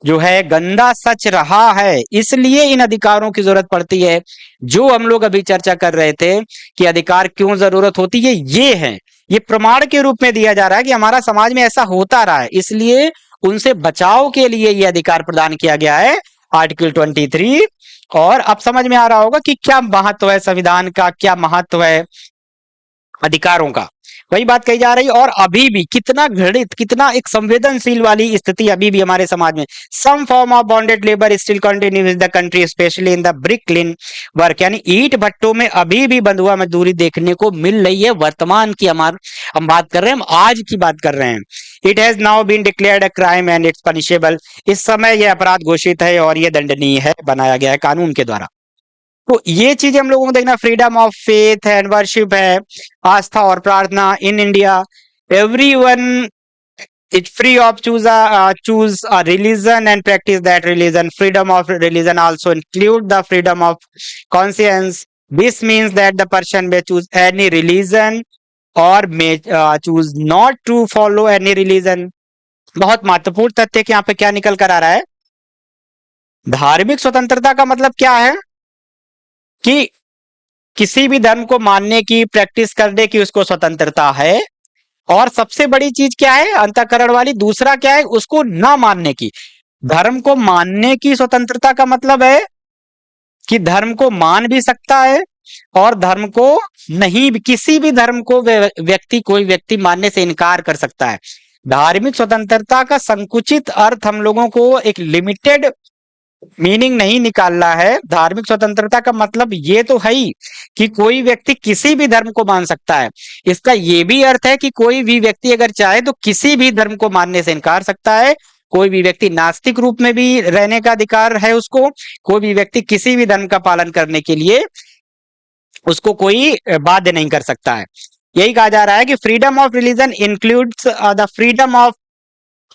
जो है गंदा सच रहा है, इसलिए इन अधिकारों की जरूरत पड़ती है। जो हम लोग अभी चर्चा कर रहे थे कि अधिकार क्यों जरूरत होती है, ये है, ये प्रमाण के रूप में दिया जा रहा है कि हमारा समाज में ऐसा होता रहा है, इसलिए उनसे बचाव के लिए ये अधिकार प्रदान किया गया है, आर्टिकल 23। और अब समझ में आ रहा होगा कि क्या महत्व है संविधान का, क्या महत्व है अधिकारों का। वही बात कही जा रही है। और अभी भी कितना घृणित, कितना एक संवेदनशील वाली स्थिति अभी भी हमारे समाज में। Some form of bonded labour still continue in the country specially in the brick kiln work, यानी ईंट भट्टों में अभी भी बंधुआ मजदूरी देखने को मिल रही है। वर्तमान की हम बात कर रहे हैं, हम आज की बात कर रहे हैं। It has now been declared a crime and it's punishable, इस समय यह अपराध घोषित है और यह दंडनीय है, बनाया गया है कानून के द्वारा। तो ये चीज हम लोगों को देखना, freedom of faith and worship है, आस्था और प्रार्थना in India. Everyone is free of choose a religion and practice that religion. Freedom of religion also include the freedom of conscience. This means that the person may choose any religion or may choose not to follow any religion। बहुत महत्वपूर्ण तथ्य कि यहाँ पे क्या निकल कर आ रहा है, धार्मिक स्वतंत्रता का मतलब क्या है कि किसी भी धर्म को मानने की, प्रैक्टिस करने की उसको स्वतंत्रता है। और सबसे बड़ी चीज क्या है अंतःकरण वाली, दूसरा क्या है, उसको ना मानने की। धर्म को मानने की स्वतंत्रता का मतलब है कि धर्म को मान भी सकता है और धर्म को नहीं भी, किसी भी धर्म को कोई व्यक्ति मानने से इनकार कर सकता है। धार्मिक स्वतंत्रता का संकुचित अर्थ हम लोगों को एक लिमिटेड मीनिंग नहीं निकालना है। धार्मिक स्वतंत्रता का मतलब ये तो है ही कि कोई व्यक्ति किसी भी धर्म को मान सकता है। इसका ये भी अर्थ है कि कोई भी व्यक्ति अगर चाहे तो किसी भी धर्म को मानने से इनकार सकता है। कोई भी व्यक्ति नास्तिक रूप में भी रहने का अधिकार है उसको। कोई भी व्यक्ति किसी भी धर्म का पालन करने के लिए उसको कोई बाध्य नहीं कर सकता है। यही कहा जा रहा है कि freedom of religion includes the freedom of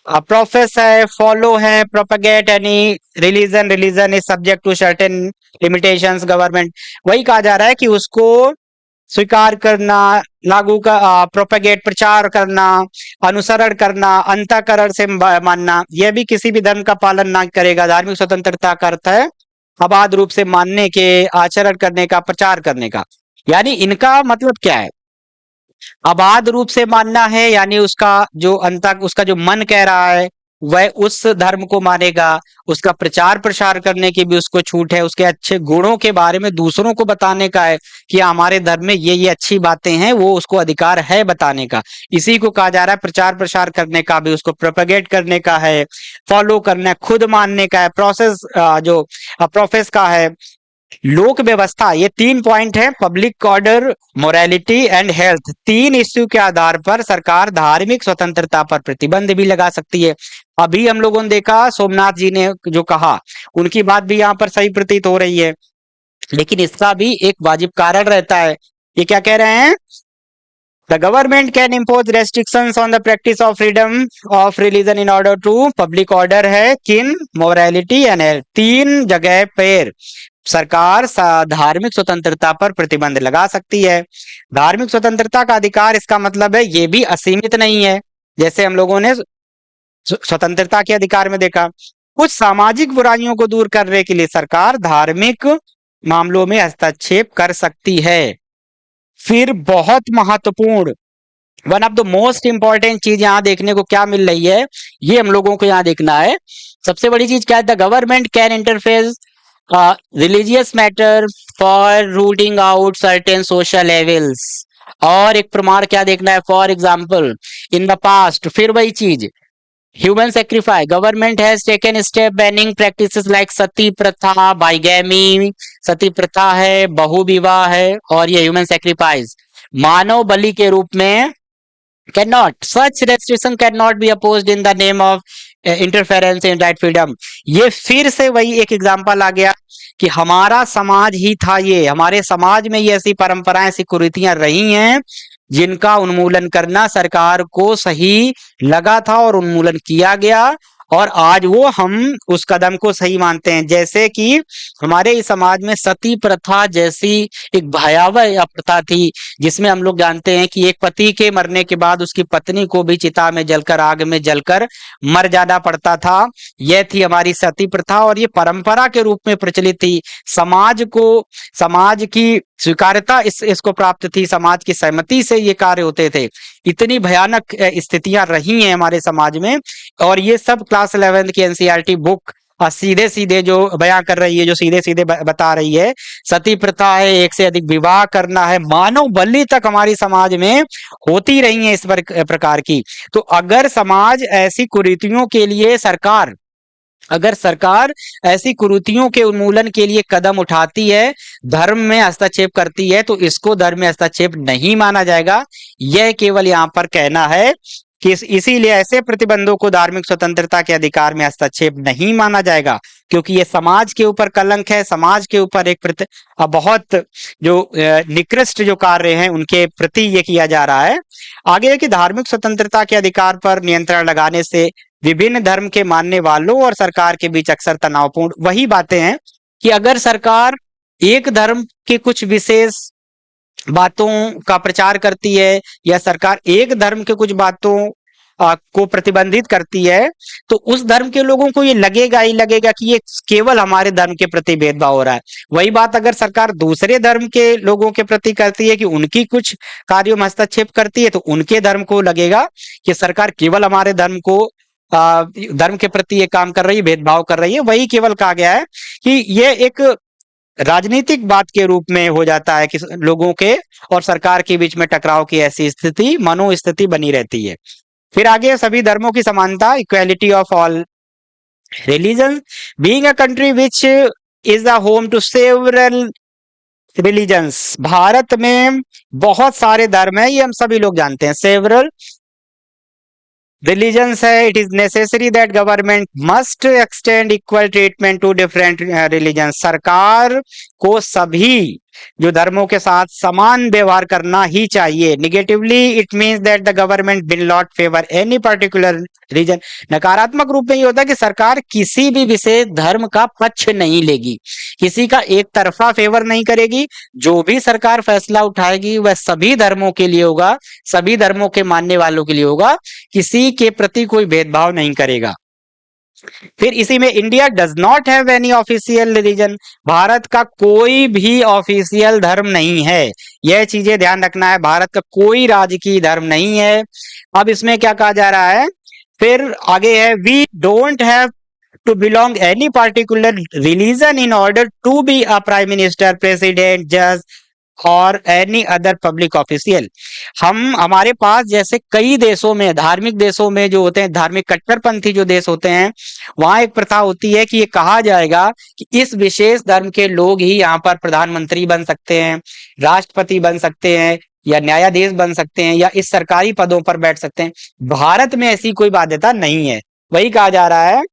profess है, फॉलो है, propagate any religion. Religion is subject to certain limitations government. वही कहा जा रहा है कि उसको स्वीकार करना, लागू का प्रोपेगेट प्रचार करना, अनुसरण करना, अंतःकरण से मानना, यह भी किसी भी धर्म का पालन ना करेगा। धार्मिक स्वतंत्रता का अर्थ है अबाध रूप से मानने के, आचरण करने का, प्रचार करने का। यानी इनका मतलब क्या है, अबाध रूप से मानना है, यानी उसका जो मन कह रहा है वह उस धर्म को मानेगा। उसका प्रचार प्रसार करने की भी उसको छूट है। उसके अच्छे गुणों के बारे में दूसरों को बताने का है कि हमारे धर्म में ये अच्छी बातें हैं, वो उसको अधिकार है बताने का। इसी को कहा जा रहा है प्रचार प्रसार करने का भी उसको प्रोपेगेट करने का है, फॉलो करना है, खुद मानने का है, जो प्रोफेस का है। लोक व्यवस्था, ये 3 पॉइंट है, public order, morality and health. 3 issue के आधार पर सरकार धार्मिक स्वतंत्रता पर प्रतिबंध भी लगा सकती है। अभी हम लोगों ने देखा सोमनाथ जी ने जो कहा, उनकी बात भी यहाँ पर सही प्रतीत हो रही है, लेकिन इसका भी एक वाजिब कारण रहता है। ये क्या कह रहे हैं, The government can impose restrictions on the practice of freedom of religion in order to public order है, किन, morality and health। 3 जगह पर सरकार धार्मिक स्वतंत्रता पर प्रतिबंध लगा सकती है। धार्मिक स्वतंत्रता का अधिकार, इसका मतलब है ये भी असीमित नहीं है, जैसे हम लोगों ने स्वतंत्रता के अधिकार में देखा। कुछ सामाजिक बुराइयों को दूर करने के लिए सरकार धार्मिक मामलों में हस्तक्षेप कर सकती है। फिर बहुत महत्वपूर्ण, one of the most important चीज यहाँ देखने को क्या मिल रही है, ये हम लोगों को यहाँ देखना है। सबसे बड़ी चीज क्या है, the government can interfere religious matter for rooting out certain social evils. और एक प्रमाण क्या देखना है, for example in the past, फिर वही चीज, human sacrifice, government has taken step banning practices like sati pratha, bigamy, सती प्रथा है, बहु विवाह है, और ये ह्यूमन सेक्रीफाइस मानव बलि के रूप में such restriction cannot be opposed in the name of interference in right freedom। ये फिर से वही एक एग्जांपल आ गया कि हमारा समाज ही था, ये हमारे समाज में ये ऐसी परंपराएं, ऐसी कुरीतियां रही हैं जिनका उन्मूलन करना सरकार को सही लगा था और उन्मूलन किया गया, और आज वो हम उस कदम को सही मानते हैं। जैसे कि हमारे इस समाज में सती प्रथा जैसी एक भयावह प्रथा थी, जिसमें हम लोग जानते हैं कि एक पति के मरने के बाद उसकी पत्नी को भी चिता में जलकर, आग में जलकर मर जाना पड़ता था। यह थी हमारी सती प्रथा, और ये परंपरा के रूप में प्रचलित थी। समाज की स्वीकार्यता इसको प्राप्त थी, समाज की सहमति से ये कार्य होते थे। इतनी भयानक स्थितियां रही हैं हमारे समाज में, और ये सब क्लास 11 की एनसीईआरटी बुक सीधे सीधे जो बयां कर रही है, जो सीधे सीधे बता रही है, सती प्रथा है, एक से अधिक विवाह करना है, मानव बलि तक हमारी समाज में होती रही है इस प्रकार की। तो अगर समाज ऐसी कुरीतियों के लिए अगर सरकार ऐसी कुरीतियों के उन्मूलन के लिए कदम उठाती है, धर्म में हस्तक्षेप करती है, तो इसको धर्म में हस्तक्षेप नहीं माना जाएगा। यह केवल यहाँ पर कहना है कि इसीलिए ऐसे प्रतिबंधों को धार्मिक स्वतंत्रता के अधिकार में हस्तक्षेप नहीं माना जाएगा, क्योंकि ये समाज के ऊपर कलंक है, समाज के ऊपर एक बहुत जो निकृष्ट जो कार्य हैं उनके प्रति ये किया जा रहा है। आगे है कि धार्मिक स्वतंत्रता के अधिकार पर नियंत्रण लगाने से विभिन्न धर्म के मानने वालों और सरकार के बीच अक्सर तनावपूर्ण वही बातें हैं कि अगर सरकार एक धर्म के कुछ विशेष बातों का प्रचार करती है, या सरकार एक धर्म के कुछ बातों को प्रतिबंधित करती है, तो उस धर्म के लोगों को ये लगेगा ही लगेगा कि ये केवल हमारे धर्म के प्रति भेदभाव हो रहा है। वही बात अगर सरकार दूसरे धर्म के लोगों के प्रति करती है, कि उनकी कुछ कार्यों में हस्तक्षेप करती है, तो उनके धर्म को लगेगा कि सरकार केवल हमारे धर्म के प्रति ये काम कर रही है, भेदभाव कर रही है। वही केवल कहा गया है कि ये एक राजनीतिक बात के रूप में हो जाता है कि लोगों के और सरकार के बीच में टकराव की ऐसी स्थिति, मनोस्थिति बनी रहती है। फिर आगे सभी धर्मों की समानता, equality of all religion, being a country which is the home to several religions. Bharat में बहुत सारे धर्म है, ये हम सभी लोग जानते हैं। सेवरल रिलीजन्स है, it is necessary that government must extend equal treatment to different religion. सरकार को सभी जो धर्मों के साथ समान व्यवहार करना ही चाहिए। Negatively it means that the government will not favour any particular reason. नकारात्मक रूप में ये होता है कि सरकार किसी भी विशेष धर्म का पक्ष नहीं लेगी, किसी का एक तरफा फेवर नहीं करेगी। जो भी सरकार फैसला उठाएगी वह सभी धर्मों के लिए होगा, सभी धर्मों के मानने वालों के लिए होगा, किसी के प्रति कोई भेदभाव नहीं करेगा। फिर इसी में India does not have any official religion. Bharat का कोई भी ऑफिशियल धर्म नहीं है, यह चीजें ध्यान रखना है। भारत का कोई राजकीय धर्म नहीं है। अब इसमें क्या कहा जा रहा है, फिर आगे है, we don't have to belong any particular religion in order to be a prime minister, president, जज और एनी अदर पब्लिक ऑफिशियल। हमारे पास जैसे कई देशों में, धार्मिक देशों में जो होते हैं, धार्मिक कट्टरपंथी जो देश होते हैं, वहां एक प्रथा होती है कि ये कहा जाएगा कि इस विशेष धर्म के लोग ही यहाँ पर प्रधानमंत्री बन सकते हैं, राष्ट्रपति बन सकते हैं, या न्यायाधीश बन सकते हैं, या इस सरकारी पदों पर बैठ सकते हैं। भारत में ऐसी कोई बाध्यता नहीं है। वही कहा जा रहा है,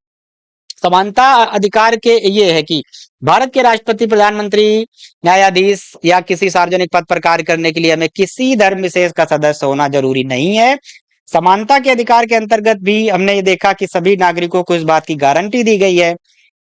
समानता अधिकार के ये है कि भारत के राष्ट्रपति, प्रधानमंत्री, न्यायाधीश या किसी सार्वजनिक पद पर कार्य करने के लिए हमें किसी धर्म विशेष का सदस्य होना जरूरी नहीं है। समानता के अधिकार के अंतर्गत भी हमने ये देखा कि सभी नागरिकों को इस बात की गारंटी दी गई है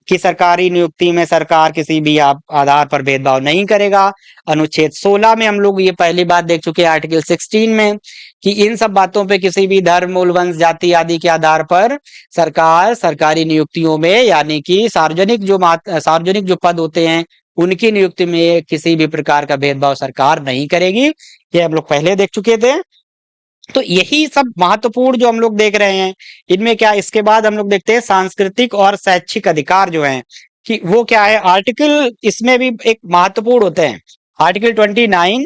कि सरकारी नियुक्ति में सरकार किसी भी आधार पर भेदभाव नहीं करेगा। अनुच्छेद 16 में हम लोग ये पहली बात देख चुके हैं, आर्टिकल 16 में, कि इन सब बातों पे किसी भी धर्म, मूल, वंश, जाति आदि के आधार पर सरकार सरकारी नियुक्तियों में, यानी कि सार्वजनिक जो पद होते हैं उनकी नियुक्ति में किसी भी प्रकार का भेदभाव सरकार नहीं करेगी। ये हम लोग पहले देख चुके थे। तो यही सब महत्वपूर्ण जो हम लोग देख रहे हैं, इनमें क्या, इसके बाद हम लोग देखते हैं सांस्कृतिक और शैक्षिक अधिकार जो हैं कि वो क्या है। आर्टिकल इसमें भी एक महत्वपूर्ण होते हैं। आर्टिकल 29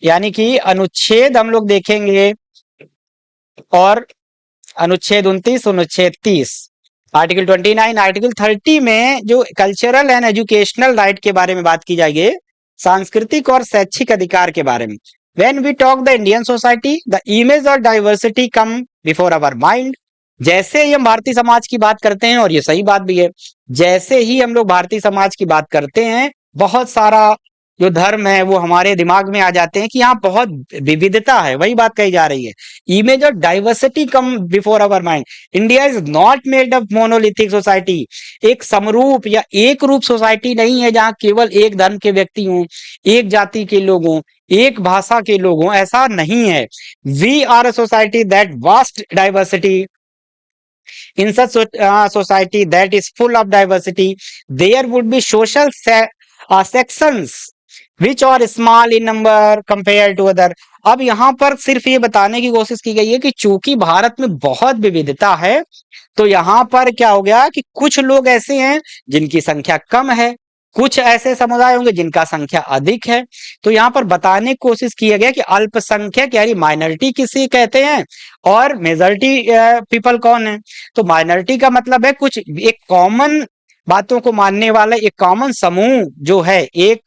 यानी कि अनुच्छेद हम लोग देखेंगे, और अनुच्छेद 29, अनुच्छेद 30, आर्टिकल 29, आर्टिकल 30 में जो कल्चरल एंड एजुकेशनल राइट के बारे में बात की जाएगी, सांस्कृतिक और शैक्षिक अधिकार के बारे में। When we talk the Indian society, the image of diversity come before our mind। जैसे ही हम भारतीय समाज की बात करते हैं, और ये सही बात भी है, जैसे ही हम लोग भारतीय समाज की बात करते हैं, बहुत सारा जो धर्म है वो हमारे दिमाग में आ जाते हैं कि यहाँ बहुत विविधता है। वही बात कही जा रही है, image of diversity come before our mind. India is not made of monolithic society. एक समरूप या एक रूप सोसाइटी नहीं है जहाँ केवल एक धर्म के व्यक्ति हों, एक जाति के लोग हों, एक भाषा के लोग हों, ऐसा नहीं है। We are a society that vast diversity. In such society that is full of diversity, there would be sections which are small in number compared to other। अब यहाँ पर सिर्फ ये बताने की कोशिश की गई है कि चूंकि भारत में बहुत विविधता है, तो यहाँ पर क्या हो गया कि कुछ लोग ऐसे हैं जिनकी संख्या कम है, कुछ ऐसे समुदाय होंगे जिनका संख्या अधिक है। तो यहाँ पर बताने की कोशिश किया गया कि अल्पसंख्यक यानी माइनॉरिटी किसे कहते हैं और मेजॉरिटी पीपल कौन है। तो माइनॉरिटी का मतलब है कुछ एक कॉमन बातों को मानने वाला एक कॉमन समूह जो है, एक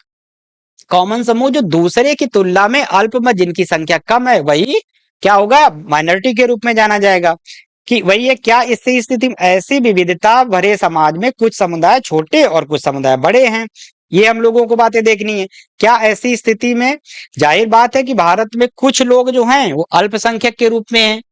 कॉमन समूह जो दूसरे की तुलना में अल्पमत जिनकी संख्या कम है, वही क्या होगा, माइनॉरिटी के रूप में जाना जाएगा। कि वही है क्या, इससे स्थिति में ऐसी विविधता भरे समाज में कुछ समुदाय छोटे और कुछ समुदाय बड़े हैं, ये हम लोगों को बातें देखनी है। क्या ऐसी स्थिति में जाहिर बात है कि भारत में कुछ लोग जो हैं वो अल्पसंख्यक के रूप में हैं,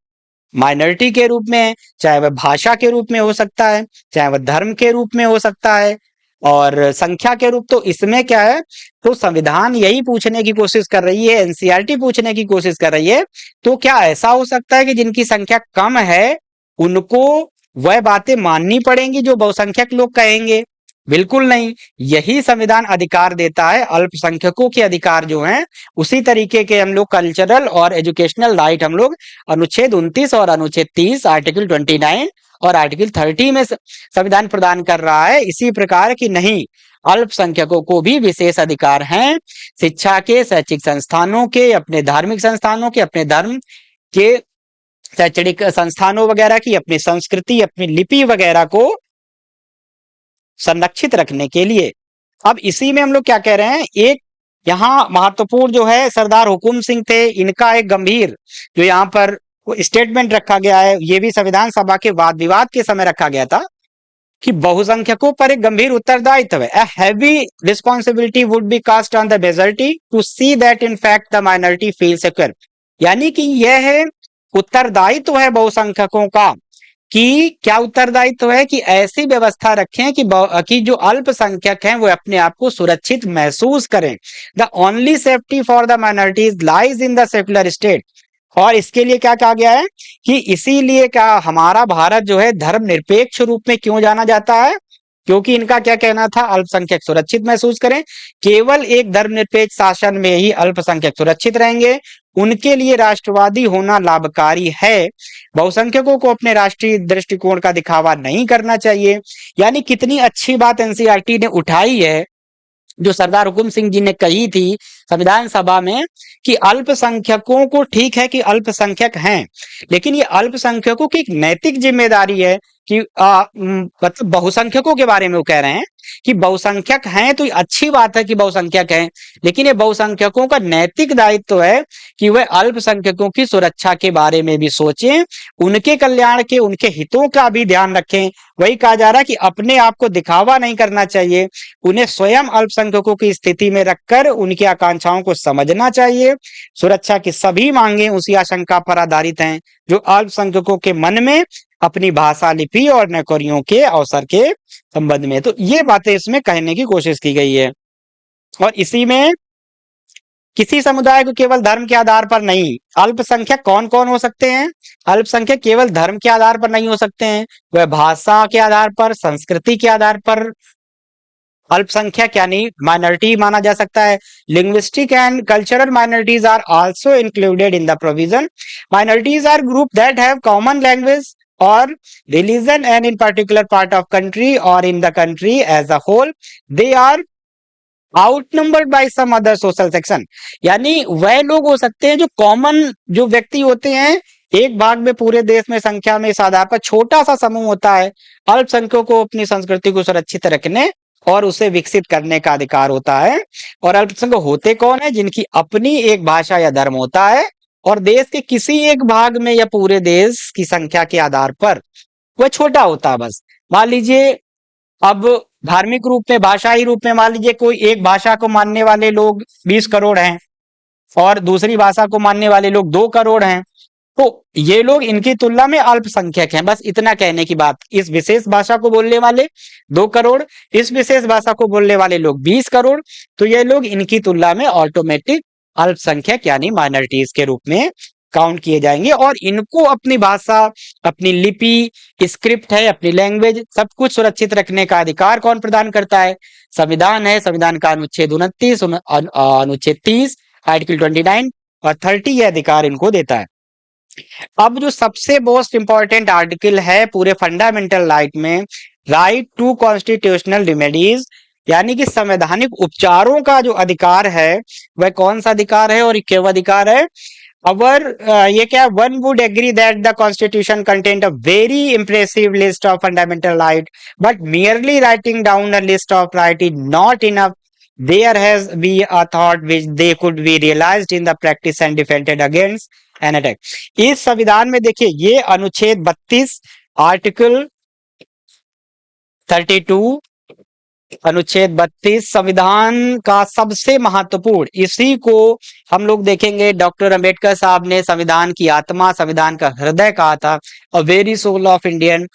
माइनॉरिटी के रूप में है, चाहे वह भाषा के रूप में हो सकता है, चाहे वह धर्म के रूप में हो सकता है, और संख्या के रूप। तो इसमें क्या है, तो संविधान यही पूछने की कोशिश कर रही है, एनसीईआरटी पूछने की कोशिश कर रही है, तो क्या ऐसा हो सकता है कि जिनकी संख्या कम है उनको वह बातें माननी पड़ेंगी जो बहुसंख्यक लोग कहेंगे? बिल्कुल नहीं। यही संविधान अधिकार देता है, अल्पसंख्यकों के अधिकार जो हैं उसी तरीके के हम लोग कल्चरल और एजुकेशनल राइट हम लोग अनुच्छेद 29 और अनुच्छेद 30 आर्टिकल 29 और आर्टिकल 30 में संविधान प्रदान कर रहा है। इसी प्रकार की नहीं, अल्पसंख्यकों को भी विशेष अधिकार हैं शिक्षा के, शैक्षिक संस्थानों के, अपने धार्मिक संस्थानों के, अपने धर्म के शैक्षणिक संस्थानों वगैरह की, अपनी संस्कृति, अपनी लिपि वगैरह को संरक्षित रखने के लिए। अब इसी में हम लोग क्या कह रहे हैं, एक यहाँ महत्वपूर्ण जो है सरदार हुकुम सिंह थे, इनका एक गंभीर जो यहाँ पर स्टेटमेंट रखा गया है, ये भी संविधान सभा के वाद विवाद के समय रखा गया था कि बहुसंख्यकों पर एक गंभीर उत्तरदायित्व है। A heavy responsibility would be cast on the majority to see that in fact the minority feels secure। यानी कि यह है उत्तरदायित्व है बहुसंख्यकों का, कि क्या उत्तरदायित्व है कि ऐसी व्यवस्था रखें कि जो अल्पसंख्यक हैं वो अपने आप को सुरक्षित महसूस करें। The only safety for the minorities lies in the secular state. और इसके लिए क्या कहा गया है कि इसीलिए क्या हमारा भारत जो है धर्मनिरपेक्ष रूप में क्यों जाना जाता है, क्योंकि इनका क्या कहना था, अल्पसंख्यक सुरक्षित महसूस करें, केवल एक धर्मनिरपेक्ष शासन में ही अल्पसंख्यक सुरक्षित रहेंगे, उनके लिए राष्ट्रवादी होना लाभकारी है, बहुसंख्यकों को अपने राष्ट्रीय दृष्टिकोण का दिखावा नहीं करना चाहिए। यानी कितनी अच्छी बात एनसीईआरटी ने उठाई है जो सरदार हुकुम सिंह जी ने कही थी संविधान सभा में कि अल्पसंख्यकों को, ठीक है कि अल्पसंख्यक हैं, लेकिन ये अल्पसंख्यकों की एक नैतिक जिम्मेदारी है कि मतलब बहुसंख्यकों के बारे में वो कह रहे हैं कि बहुसंख्यक हैं तो अच्छी बात है कि बहुसंख्यक हैं, लेकिन ये बहुसंख्यकों का नैतिक दायित्व है कि वे अल्पसंख्यकों की सुरक्षा के बारे में भी सोचें, उनके कल्याण के, उनके हितों का भी ध्यान रखें। वही कहा जा रहा है कि अपने आप को दिखावा नहीं करना चाहिए, उन्हें स्वयं अल्पसंख्यकों की स्थिति में रखकर उनकी आकांक्षाओं को समझना चाहिए। सुरक्षा की सभी मांगे उसी आशंका पर आधारित हैं जो अल्पसंख्यकों के मन में अपनी भाषा, लिपि और नौकरियों के अवसर के संबंध में। तो ये बातें इसमें कहने की कोशिश की गई है। और इसी में किसी समुदाय को केवल धर्म के आधार पर नहीं, अल्पसंख्यक कौन कौन हो सकते हैं, अल्पसंख्यक केवल धर्म के आधार पर नहीं हो सकते हैं, वह भाषा के आधार पर, संस्कृति के आधार पर अल्पसंख्यक यानी माइनॉरिटी माना जा सकता है। Linguistic and cultural minorities are also included in the provision. Minorities are group that have common language or religion and in particular part of country or in the country as a whole they are outnumbered by some other social section। यानी वह लोग हो सकते हैं जो common जो व्यक्ति होते हैं, एक भाग में पूरे देश में संख्या में इस आधार पर छोटा सा समूह होता है, अल्पसंख्यकों को अपनी संस्कृति को सुरक्षित रखने और उसे विकसित करने का अधिकार होता है। और अल्पसंख्यक होते कौन है, जिनकी अपनी एक भाषा या धर्म होता है और देश के किसी एक भाग में या पूरे देश की संख्या के आधार पर वह छोटा होता है। बस मान लीजिए अब धार्मिक रूप में, भाषाई रूप में मान लीजिए कोई एक भाषा को मानने वाले लोग 20 करोड़ हैं और दूसरी भाषा को मानने वाले लोग 2 करोड़ हैं, तो ये लोग इनकी तुलना में अल्पसंख्यक हैं। बस इतना कहने की बात। इस विशेष भाषा को बोलने वाले 2 करोड़, इस विशेष भाषा को बोलने वाले लोग 20 करोड़, तो ये लोग इनकी तुलना में ऑटोमेटिक अल्पसंख्यक यानी माइनॉरिटीज के रूप में काउंट किए जाएंगे। और इनको अपनी भाषा, अपनी लिपि, स्क्रिप्ट है, अपनी लैंग्वेज, सब कुछ सुरक्षित रखने का अधिकार कौन प्रदान करता है, संविधान है। संविधान का अनुच्छेद 29, अनुच्छेद 30, आर्टिकल 29 और 30 ये अधिकार इनको देता है। अब जो सबसे मोस्ट इंपॉर्टेंट आर्टिकल है पूरे फंडामेंटल राइट में, राइट टू कॉन्स्टिट्यूशनल रिमेडीज, यानी कि संवैधानिक उपचारों का जो अधिकार है वह कौन सा अधिकार है और क्यों अधिकार है। अवर ये क्या, one would agree that the constitution content a very impressive list of fundamental right, but merely writing down a list of right is not enough, there has be a thought which they could be realized in the practice and defended against an attack। इस संविधान में देखिए ये अनुच्छेद 32 article 32, अनुच्छेद 32 संविधान का सबसे महत्वपूर्ण, इसी को हम लोग देखेंगे। डॉक्टर अंबेडकर साहब ने संविधान की आत्मा, संविधान का हृदय कहा था, a very soul of Indian,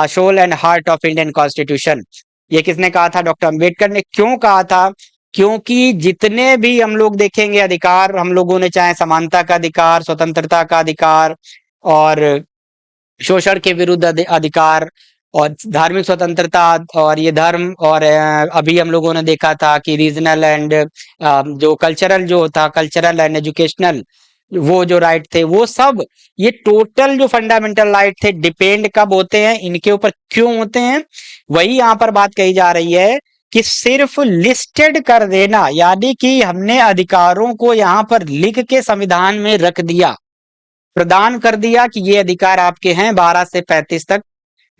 soul and heart of Indian constitution. ये किसने कहा था? डॉक्टर अंबेडकर ने। क्यों कहा था? क्योंकि जितने भी हम लोग देखेंगे अधिकार हम लोगों ने, चाहे समानता का अधिकार, स्वतंत्रता का अधिकार और शोषण के विरुद्ध अधिकार और धार्मिक स्वतंत्रता और ये धर्म और अभी हम लोगों ने देखा था कि रीजनल एंड जो कल्चरल जो था, कल्चरल एंड एजुकेशनल वो जो राइट थे, वो सब ये टोटल जो फंडामेंटल राइट थे डिपेंड कब होते हैं, इनके ऊपर क्यों होते हैं, वही यहाँ पर बात कही जा रही है कि सिर्फ लिस्टेड कर देना, यानी कि हमने अधिकारों को यहाँ पर लिख के संविधान में रख दिया, प्रदान कर दिया कि ये अधिकार आपके हैं 12 से 35 तक,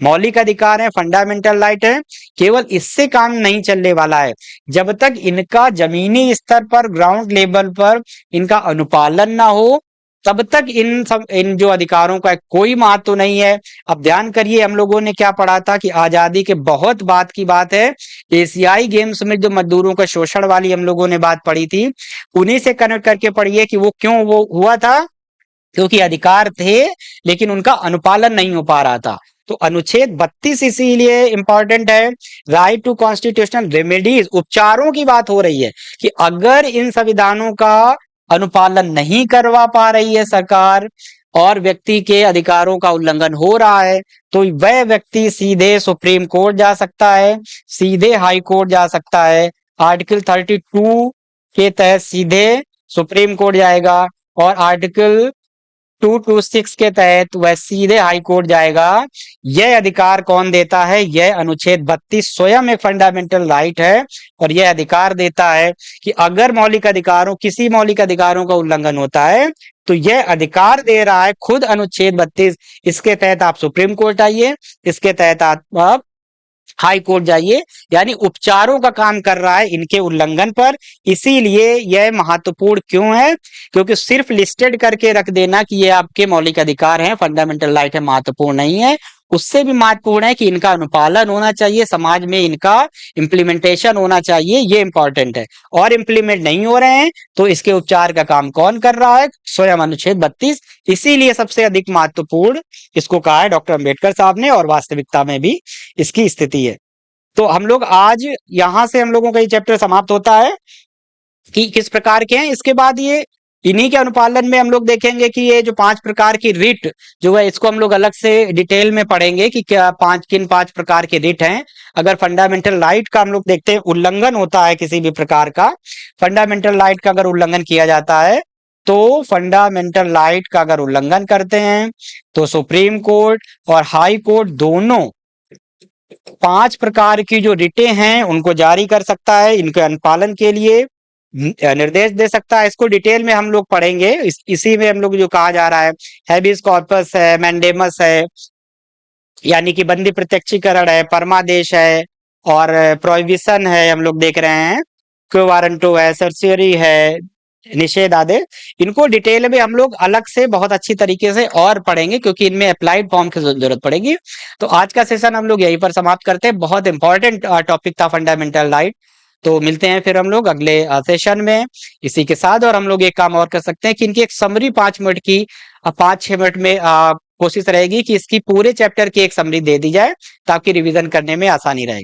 मौलिक अधिकार है, फंडामेंटल राइट है। केवल इससे काम नहीं चलने वाला है, जब तक इनका जमीनी स्तर पर, ग्राउंड लेवल पर इनका अनुपालन ना हो, तब तक इन जो अधिकारों का कोई महत्व नहीं है। अब ध्यान करिए, हम लोगों ने क्या पढ़ा था कि आजादी के बहुत बाद की बात है, एशियाई गेम्स में जो मजदूरों का शोषण वाली हम लोगों ने बात पढ़ी थी, उन्हीं से कनेक्ट करके पढ़िए कि वो क्यों वो हुआ था, क्योंकि अधिकार थे लेकिन उनका अनुपालन नहीं हो पा रहा था। तो अनुच्छेद 32 इसीलिए इंपॉर्टेंट है। राइट टू कॉन्स्टिट्यूशनल रेमेडीज, उपचारों की बात हो रही है कि अगर इन संविधानों का अनुपालन नहीं करवा पा रही है सरकार और व्यक्ति के अधिकारों का उल्लंघन हो रहा है, तो वह व्यक्ति सीधे सुप्रीम कोर्ट जा सकता है, सीधे हाई कोर्ट जा सकता है। आर्टिकल 32 के तहत सीधे सुप्रीम कोर्ट जाएगा और आर्टिकल 226 के तहत वह सीधे हाई कोर्ट जाएगा। यह अधिकार कौन देता है? यह अनुच्छेद 32 स्वयं एक फंडामेंटल राइट है और यह अधिकार देता है कि अगर किसी मौलिक अधिकारों का उल्लंघन होता है तो यह अधिकार दे रहा है खुद अनुच्छेद 32। इसके तहत आप सुप्रीम कोर्ट आइए, इसके तहत आप हाई कोर्ट जाइए, यानी उपचारों का काम कर रहा है इनके उल्लंघन पर। इसीलिए यह महत्वपूर्ण क्यों है? क्योंकि सिर्फ लिस्टेड करके रख देना कि ये आपके मौलिक अधिकार हैं, फंडामेंटल राइट है, महत्वपूर्ण नहीं है। उससे भी महत्वपूर्ण है कि इनका अनुपालन होना चाहिए, समाज में इनका इम्प्लीमेंटेशन होना चाहिए, ये इंपॉर्टेंट है। और इम्प्लीमेंट नहीं हो रहे हैं तो इसके उपचार का काम कौन कर रहा है? स्वयं अनुच्छेद 32। इसीलिए सबसे अधिक महत्वपूर्ण इसको कहा है डॉक्टर अंबेडकर साहब ने और वास्तविकता में भी इसकी स्थिति है। तो हम लोग आज यहां से हम लोगों का ये चैप्टर समाप्त होता है कि किस प्रकार के हैं। इसके बाद ये इन्हीं के अनुपालन में हम लोग देखेंगे कि ये जो 5 प्रकार की रिट जो है, इसको हम लोग अलग से डिटेल में पढ़ेंगे कि क्या किन 5 प्रकार के रिट हैं। अगर फंडामेंटल राइट का हम लोग देखते हैं उल्लंघन होता है, किसी भी प्रकार का फंडामेंटल राइट का अगर उल्लंघन किया जाता है, तो फंडामेंटल राइट का अगर उल्लंघन करते हैं तो सुप्रीम कोर्ट और हाई कोर्ट दोनों 5 प्रकार की जो रिटें हैं उनको जारी कर सकता है, इनके अनुपालन के लिए निर्देश दे सकता है। इसको डिटेल में हम लोग पढ़ेंगे। इसी में हम लोग जो कहा जा रहा है, हैबियस कॉर्पस है, मैंडेमस है, यानी कि बंदी प्रत्यक्षीकरण है, परमादेश है और प्रोहिबिशन है, हम लोग देख रहे हैं, क्यो वारंटो है, सर्सियरी है, निषेध आदेश। इनको डिटेल में हम लोग अलग से बहुत अच्छी तरीके से और पढ़ेंगे क्योंकि इनमें अप्लाइड फॉर्म की जरूरत पड़ेगी। तो आज का सेशन हम लोग यहीं पर समाप्त करते हैं। बहुत इंपॉर्टेंट टॉपिक था फंडामेंटल राइट। तो मिलते हैं फिर हम लोग अगले सेशन में इसी के साथ। और हम लोग एक काम और कर सकते हैं कि इनकी एक समरी 5 मिनट की 5-6 मिनट में कोशिश रहेगी कि इसकी पूरे चैप्टर की एक समरी दे दी जाए ताकि रिवीजन करने में आसानी रहेगी।